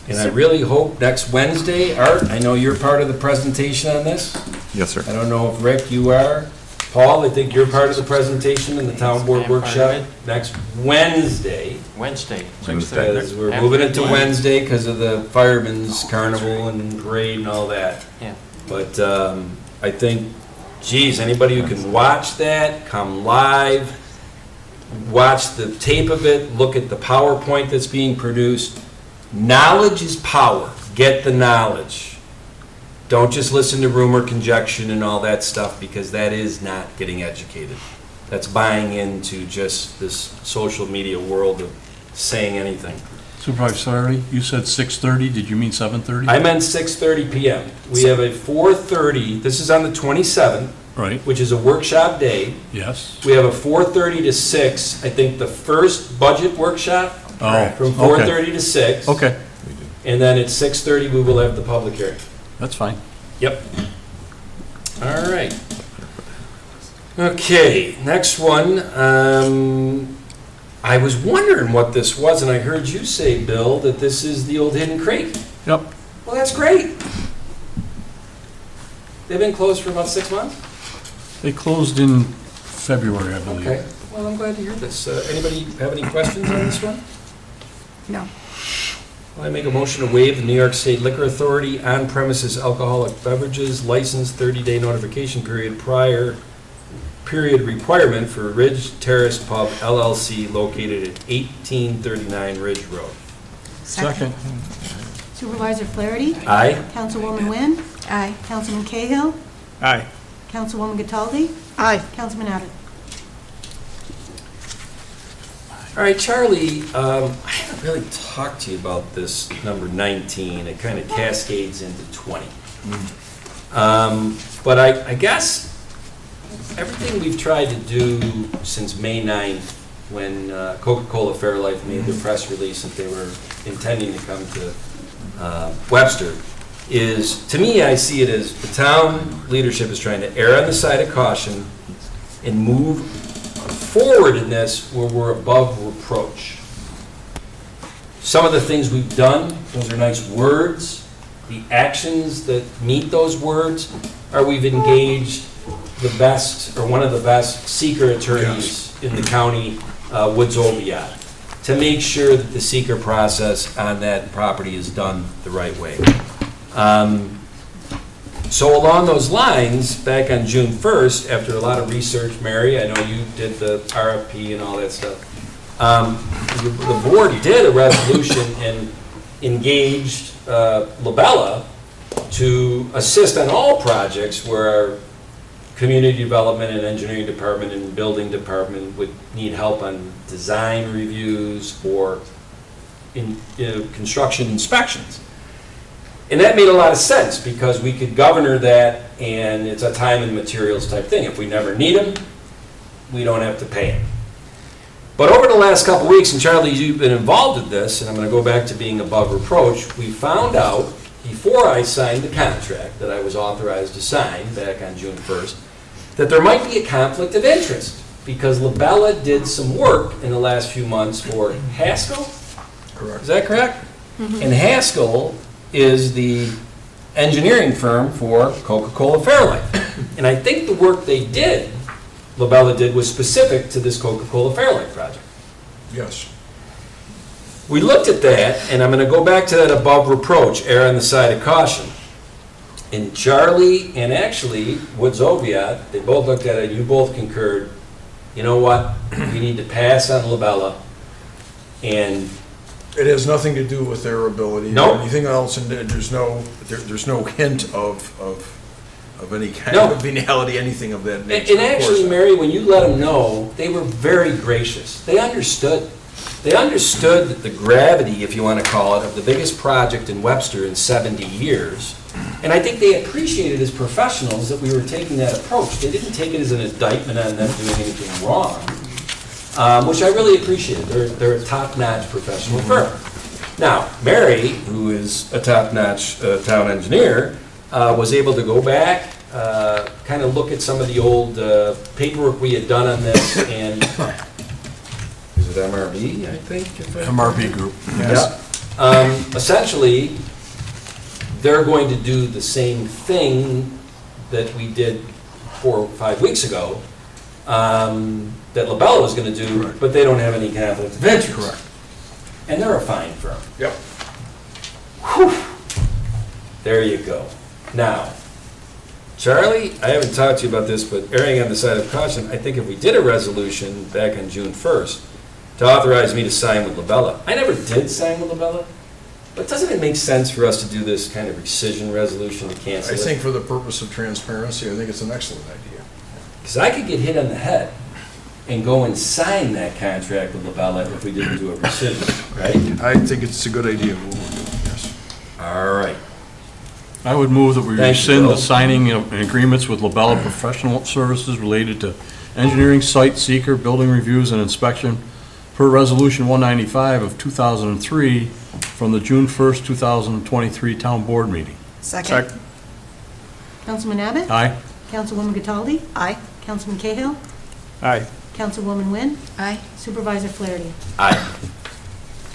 And I really hope next Wednesday, Art, I know you're part of the presentation on this. Yes, sir. I don't know if Rick, you are. Paul, I think you're part of the presentation in the town board I am part of workshop it. next Wednesday. Wednesday, Wednesday. Because we're moving it to Wednesday because of the firemen's carnival and parade and all that. Yeah. But I think, geez, anybody who can watch that, come live, watch the tape of it, look at the PowerPoint that's being produced. Knowledge is power. Get the knowledge. Don't just listen to rumor, conjecture, and all that stuff, because that is not getting educated. That's buying into just this social media world of saying anything. Supervisor Flaherty, you said 6:30, did you mean 7:30? I meant 6:30 p.m. We have a 4:30, this is on the 27th, Right, which is a workshop day. yes. We have a 4:30 to 6, I think the first budget workshop, Oh, from okay. 4:30 to 6. Okay, And then at 6:30, we will have the public hearing. that's fine. Yep. All right. Okay, next one. I was wondering what this was, and I heard you say, Bill, that this is the old Hidden Creek. Yep. Well, that's great. They've been closed for about 6 months? They closed in February, I believe. Okay, well, I'm glad to hear this. Anybody have any questions on this one? No. Well, I make a motion to waive the New York State Liquor Authority on-premises alcoholic beverages license 30-day notification period requirement for Ridge Terrace Pub LLC located at 1839 Ridge Road. Second. Supervisor Flaherty? Aye? Councilwoman Wynn? Aye. Councilman Cahill? Aye. Councilwoman Cataldi? Aye. Councilman Abbott? All right, Charlie, I haven't really talked to you about this number 19. It kind of cascades into 20. But I guess everything we've tried to do since May 9th, when Coca-Cola Fairlife made their press release that they were intending to come to Webster, is, to me, I see it as the town leadership is trying to err on the side of caution and move forward in this where we're above reproach. Some of the things we've done, those are nice words. The actions that meet those words are we've engaged the best, or one of the best seeker attorneys in the county, Woods Oviatt. to make sure that the seeker process on that property is done the right way. So along those lines, back on June 1st, after a lot of research, Mary, I know you did the RFP and all that stuff, the board did a resolution and engaged Labella to assist on all projects where our community development and engineering department and building department would need help on design reviews or construction inspections. And that made a lot of sense because we could governor that, and it's a time and materials type thing. If we never need them, we don't have to pay them. But over the last couple of weeks, and Charlie, you've been involved in this, and I'm going to go back to being above reproach, we found out before I signed the contract that I was authorized to sign back on June 1st, that there might be a conflict of interest because Labella did some work in the last few months for Haskell. Correct. Is that correct? And Haskell is the engineering firm for Coca-Cola Fairlife. And I think the work they did, Labella did, was specific to this Coca-Cola Fairlife project. Yes. We looked at that, and I'm going to go back to that above reproach, err on the side of caution. And Charlie and actually Woods Oviatt, they both looked at it, you both concurred, you know what, we need to pass on Labella, and It has nothing to do with their ability No. or anything else, and there's no hint of any kind No. of venality, anything of that And nature. and of course actually, not. Mary, when you let them know, they were very gracious. They understood. They understood that the gravity, if you want to call it, of the biggest project in Webster in 70 years. And I think they appreciated as professionals that we were taking that approach. They didn't take it as an indictment on them doing anything wrong, which I really appreciated. They're a top-notch professional firm. Now, Mary, who is a top-notch town engineer, was able to go back, kind of look at some of the old paperwork we had done on this, and is it MRB, I think? MRB Group. Yeah. Essentially, they're going to do the same thing that we did 4 or 5 weeks ago, that Labella was going to do, Correct. but they don't have any conflict of interest. Correct. And they're a fine firm. Yep. There you go. Now, Charlie, I haven't talked to you about this, but erring on the side of caution, I think if we did a resolution back on June 1st to authorize me to sign with Labella, I never did sign with Labella, but doesn't it make sense for us to do this kind of rescission resolution to cancel I it? think for the purpose of transparency, I think it's an excellent idea. Because I could get hit on the head and go and sign that contract with Labella if we didn't do a rescission, right? I think it's a good idea. We'll do it, yes. All right. I would move that we Thank you, rescind Bill. the signing of agreements with Labella Professional Services related to engineering, site seeker, building reviews, and inspection per Resolution 195 of 2003 from the June 1st, 2023 Town Board meeting. Second. Councilman Abbott? Aye. Councilwoman Cataldi? Aye. Councilman Cahill? Aye. Councilwoman Wynn? Aye. Supervisor Flaherty? Aye.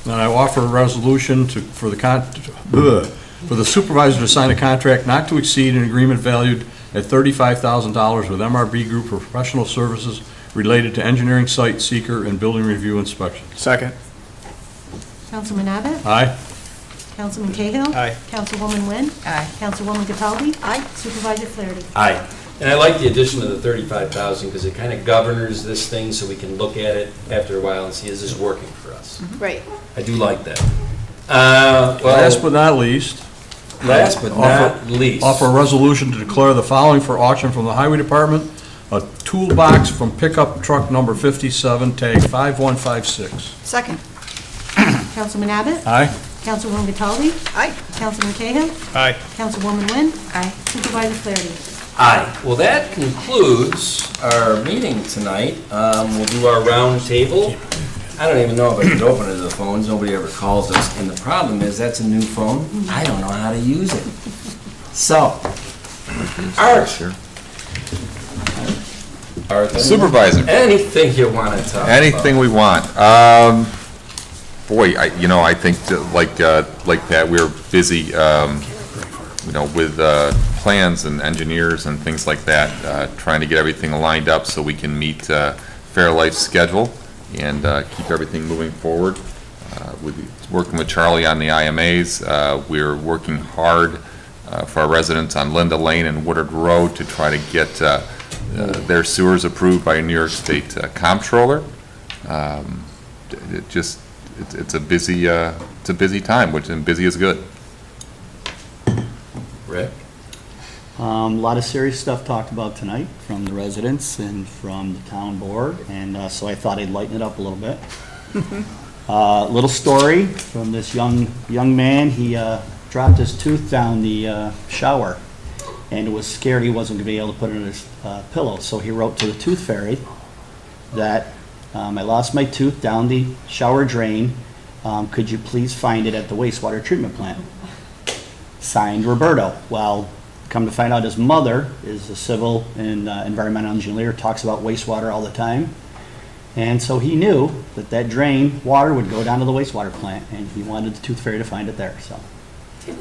And I offer a resolution for the supervisor to sign a contract not to exceed an agreement valued at $35,000 with MRB Group for professional services related to engineering, site seeker, and building review inspection. Second. Councilman Abbott? Aye. Councilman Cahill? Aye. Councilwoman Wynn? Aye. Councilwoman Cataldi? Aye. Supervisor Flaherty? Aye. And I like the addition of the 35,000 because it kind of governors this thing so we can look at it after a while and see, is this working for us? Right. I do like that. Well, Last but not least, last but not least. offer a resolution to declare the following for auction from the Highway Department: a toolbox from pickup truck number 57, tag 5156. Second. Councilman Abbott? Aye. Councilwoman Cataldi? Aye. Councilman Cahill? Aye. Councilwoman Wynn? Aye. Supervisor Flaherty? Aye. Well, that concludes our meeting tonight. We'll do our round table. I don't even know if I can open it to the phones. Nobody ever calls us. And the problem is, that's a new phone. I don't know how to use it. So, Art. Supervisor. Anything you want to talk about. Anything we want. Boy, I think that like Pat, we were busy, with plans and engineers and things like that, trying to get everything lined up so we can meet Fairlife's schedule. and keep everything moving forward. Working with Charlie on the IMAs, we're working hard for our residents on Linda Lane and Woodard Road to try to get their sewers approved by a New York State comptroller. It's a busy time, and busy is good. Rick? A lot of serious stuff talked about tonight from the residents and from the town board, and so I thought I'd lighten it up a little bit. Little story from this young man. He dropped his tooth down the shower and was scared he wasn't going to be able to put it in his pillow. So he wrote to the tooth fairy that I lost my tooth down the shower drain. Could you please find it at the wastewater treatment plant? Signed, Roberto. Well, come to find out, his mother is a civil and environmental engineer, talks about wastewater all the time. And so he knew that drain water would go down to the wastewater plant, and he wanted the tooth fairy to find it there, so.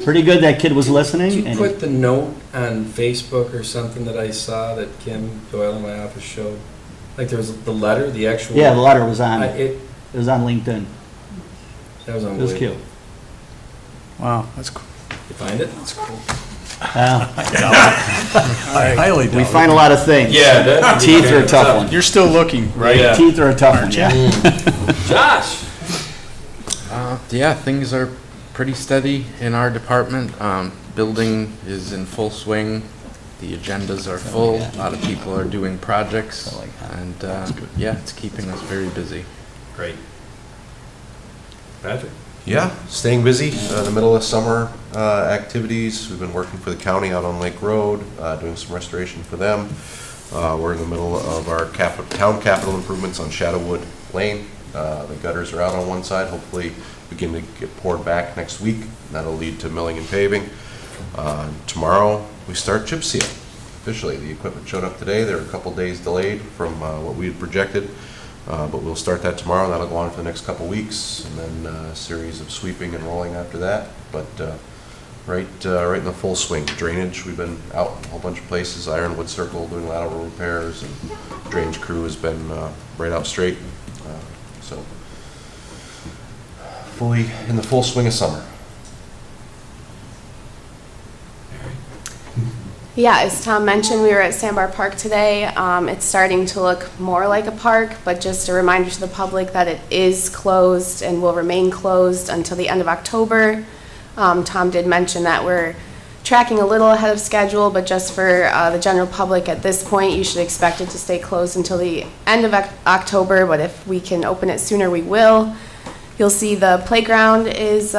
Pretty good that kid was listening. Did you and put the note on Facebook or something that I saw that Kim Doyle in my office showed? Like there was the letter, the actual... Yeah, the letter was on, it was on LinkedIn. That was It unbelievable. was cute. Wow, that's cool. You find it? That's cool. I highly doubt We it. find a lot of things. Yeah, that- Teeth are a tough one. You're still looking, right? Yeah. Teeth are a tough one, yeah. Josh? Yeah, things are pretty steady in our department. Building is in full swing. The agendas are full. A lot of people are doing projects. And, yeah, it's keeping us very busy. Great. Patrick? Yeah, staying busy. In the middle of summer activities. We've been working for the county out on Lake Road, doing some restoration for them. We're in the middle of our town capital improvements on Shadowwood Lane. The gutters are out on one side, hopefully begin to get poured back next week. That'll lead to milling and paving. Tomorrow, we start chip seal. Officially, the equipment showed up today. They're a couple days delayed from what we had projected. But we'll start that tomorrow. That'll go on for the next couple weeks, and then a series of sweeping and rolling after that. But right in the full swing. Drainage, we've been out in a whole bunch of places. Ironwood Circle doing lateral repairs, and drainage crew has been right out straight. So fully in the full swing of summer. Yeah, as Tom mentioned, we were at Sandbar Park today. It's starting to look more like a park, but just a reminder to the public that it is closed and will remain closed until the end of October. Tom did mention that we're tracking a little ahead of schedule, but just for the general public at this point, you should expect it to stay closed until the end of October, but if we can open it sooner, we will. You'll see the playground is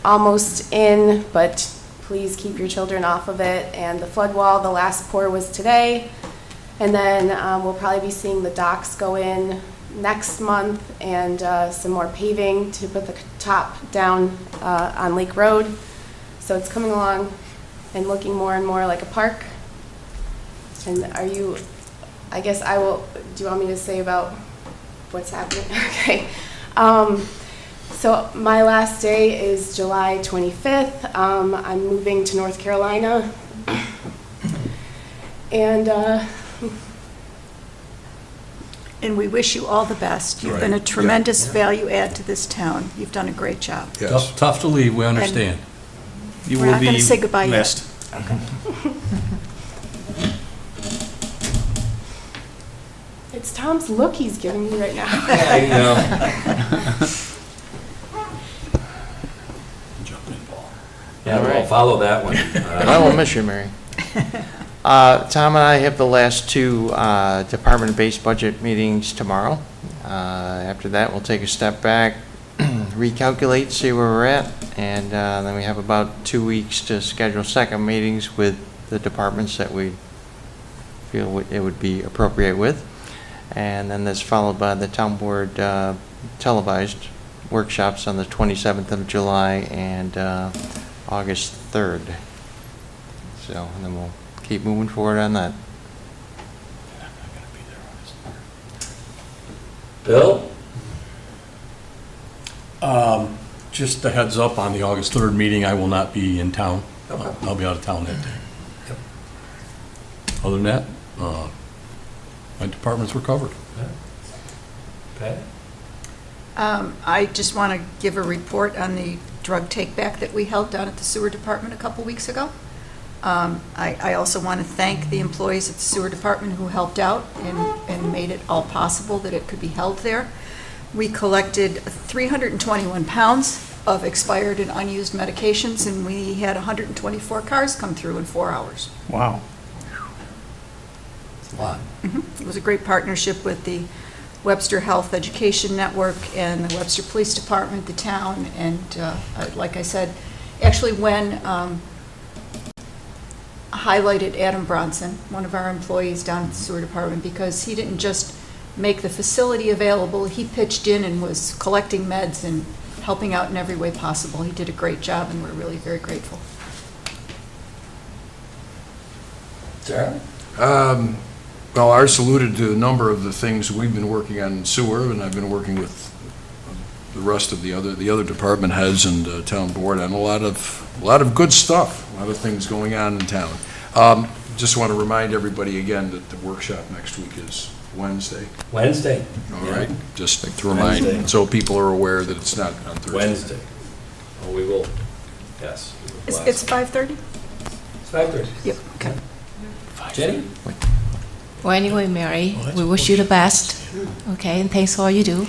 almost in, but please keep your children off of it. And the flood wall, the last pour was today. And then we'll probably be seeing the docks go in next month and some more paving to put the top down on Lake Road. So it's coming along and looking more and more like a park. And I guess I will, do you want me to say about what's happening? Okay. So my last day is July 25th. I'm moving to North Carolina. And we wish you all the best. You've been a tremendous value add to this town. You've done a great job. Yes. Tough to leave, we understand. You We're will not be going to say goodbye yet. missed. Okay. it's Tom's look he's giving me right now. I know. Yeah, we'll follow that one. I won't miss you, Mary. Tom and I have the last two department-based budget meetings tomorrow. After that, we'll take a step back, recalculate, see where we're at, and then we have about 2 weeks to schedule second meetings with the departments that we feel it would be appropriate with. And then that's followed by the town board televised workshops on the 27th of July and August 3rd. So, and then we'll keep moving forward on that. Bill? Just a heads up on the August 3rd meeting, I will not be in town. I'll be out of town that day. Yep. Other than that, my departments were covered. Pat? I just want to give a report on the drug take-back that we held down at the sewer department a couple weeks ago. I also want to thank the employees at the sewer department who helped out and made it all possible that it could be held there. We collected 321 pounds of expired and unused medications, and we had 124 cars come through in 4 hours. Wow. It's a lot. It was a great partnership with the Webster Health Education Network and the Webster Police Department, the town, and like I said, actually when highlighted Adam Bronson, one of our employees down at the sewer department, because he didn't just make the facility available, he pitched in and was collecting meds and helping out in every way possible. He did a great job, and we're really very grateful. Sarah? Well, Ars alluded to a number of the things we've been working on in sewer, and I've been working with the rest of the other department heads and town board on a lot of good stuff, a lot of things going on in town. Just want to remind everybody again that the workshop next week is Wednesday. Wednesday. All right, just to remind, Wednesday. so people are aware that it's not on Thursday. Wednesday. Oh, we will, yes. we will blast. It's 5:30? It's 5:30. Yep, okay. Jenny? Well, anyway, Mary, we wish you the best, okay, and thanks for all you do.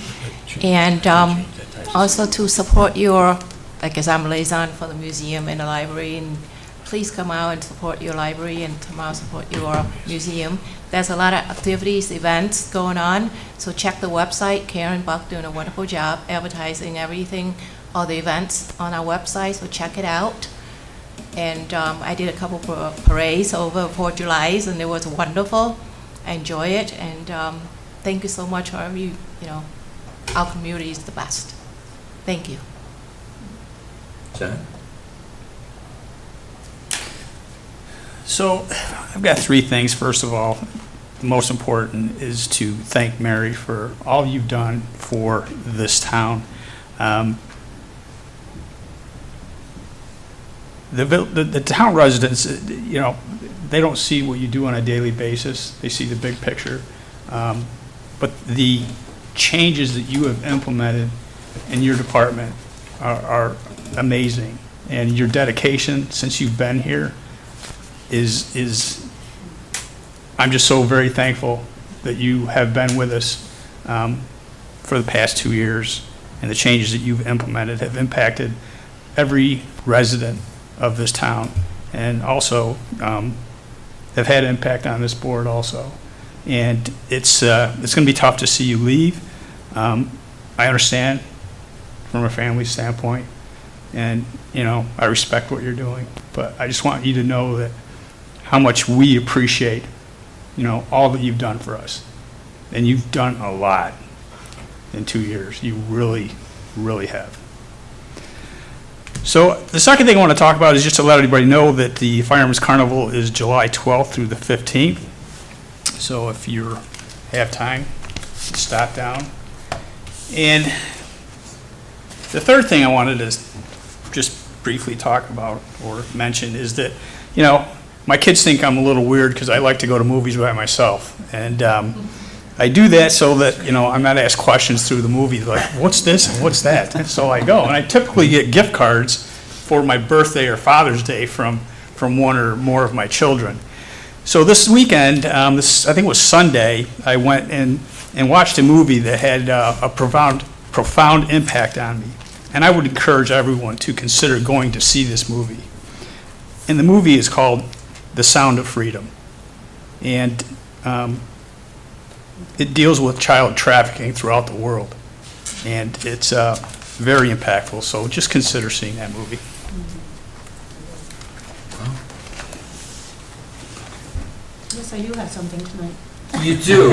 And also to support your, like, as I'm liaison for the museum and the library, and please come out and support your library and come out and support your museum. There's a lot of activities, events going on, so check the website. Karen Buck doing a wonderful job advertising everything, all the events on our website, so check it out. And I did a couple parades over 4th of July, and it was wonderful. I enjoy it, and thank you so much for every, our community is the best. Thank you. John? So I've got 3 things. First of all, the most important is to thank Mary for all you've done for this town. The town residents, they don't see what you do on a daily basis. They see the big picture. But the changes that you have implemented in your department are amazing. And your dedication since you've been here is I'm just so very thankful that you have been with us for the past 2 years, and the changes that you've implemented have impacted every resident of this town, and also have had an impact on this board also. And it's going to be tough to see you leave. I understand from a family standpoint, and I respect what you're doing, but I just want you to know that how much we appreciate all that you've done for us. And you've done a lot in 2 years. You really, really have. So the second thing I want to talk about is just to let everybody know that the Fireman's Carnival is July 12th through the 15th. So if you have time, stop down. And the third thing I wanted to just briefly talk about or mention is that, my kids think I'm a little weird because I like to go to movies by myself. And I do that so that, I'm not asked questions through the movie like, what's this and what's that? And so I go. And I typically get gift cards for my birthday or Father's Day from one or more of my children. So this weekend, I think it was Sunday, I went and watched a movie that had a profound impact on me. And I would encourage everyone to consider going to see this movie. And the movie is called The Sound of Freedom. And it deals with child trafficking throughout the world. And it's very impactful, so just consider seeing that movie. Yes, I do have something tonight. You do.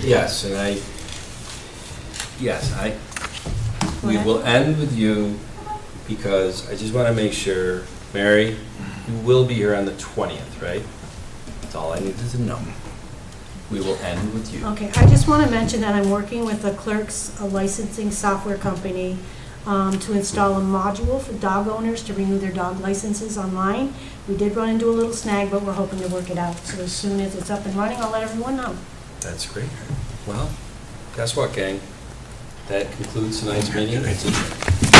Yes, and we will end with you because I just want to make sure, Mary, you will be here on the 20th, right? That's all I needed to know. We will end with you. Okay, I just want to mention that I'm working with the Clerks licensing software company to install a module for dog owners to renew their dog licenses online. We did run into a little snag, but we're hoping to work it out. So as soon as it's up and running, I'll let everyone know. That's great. Well, guess what, gang? That concludes tonight's meeting. It's adjourned.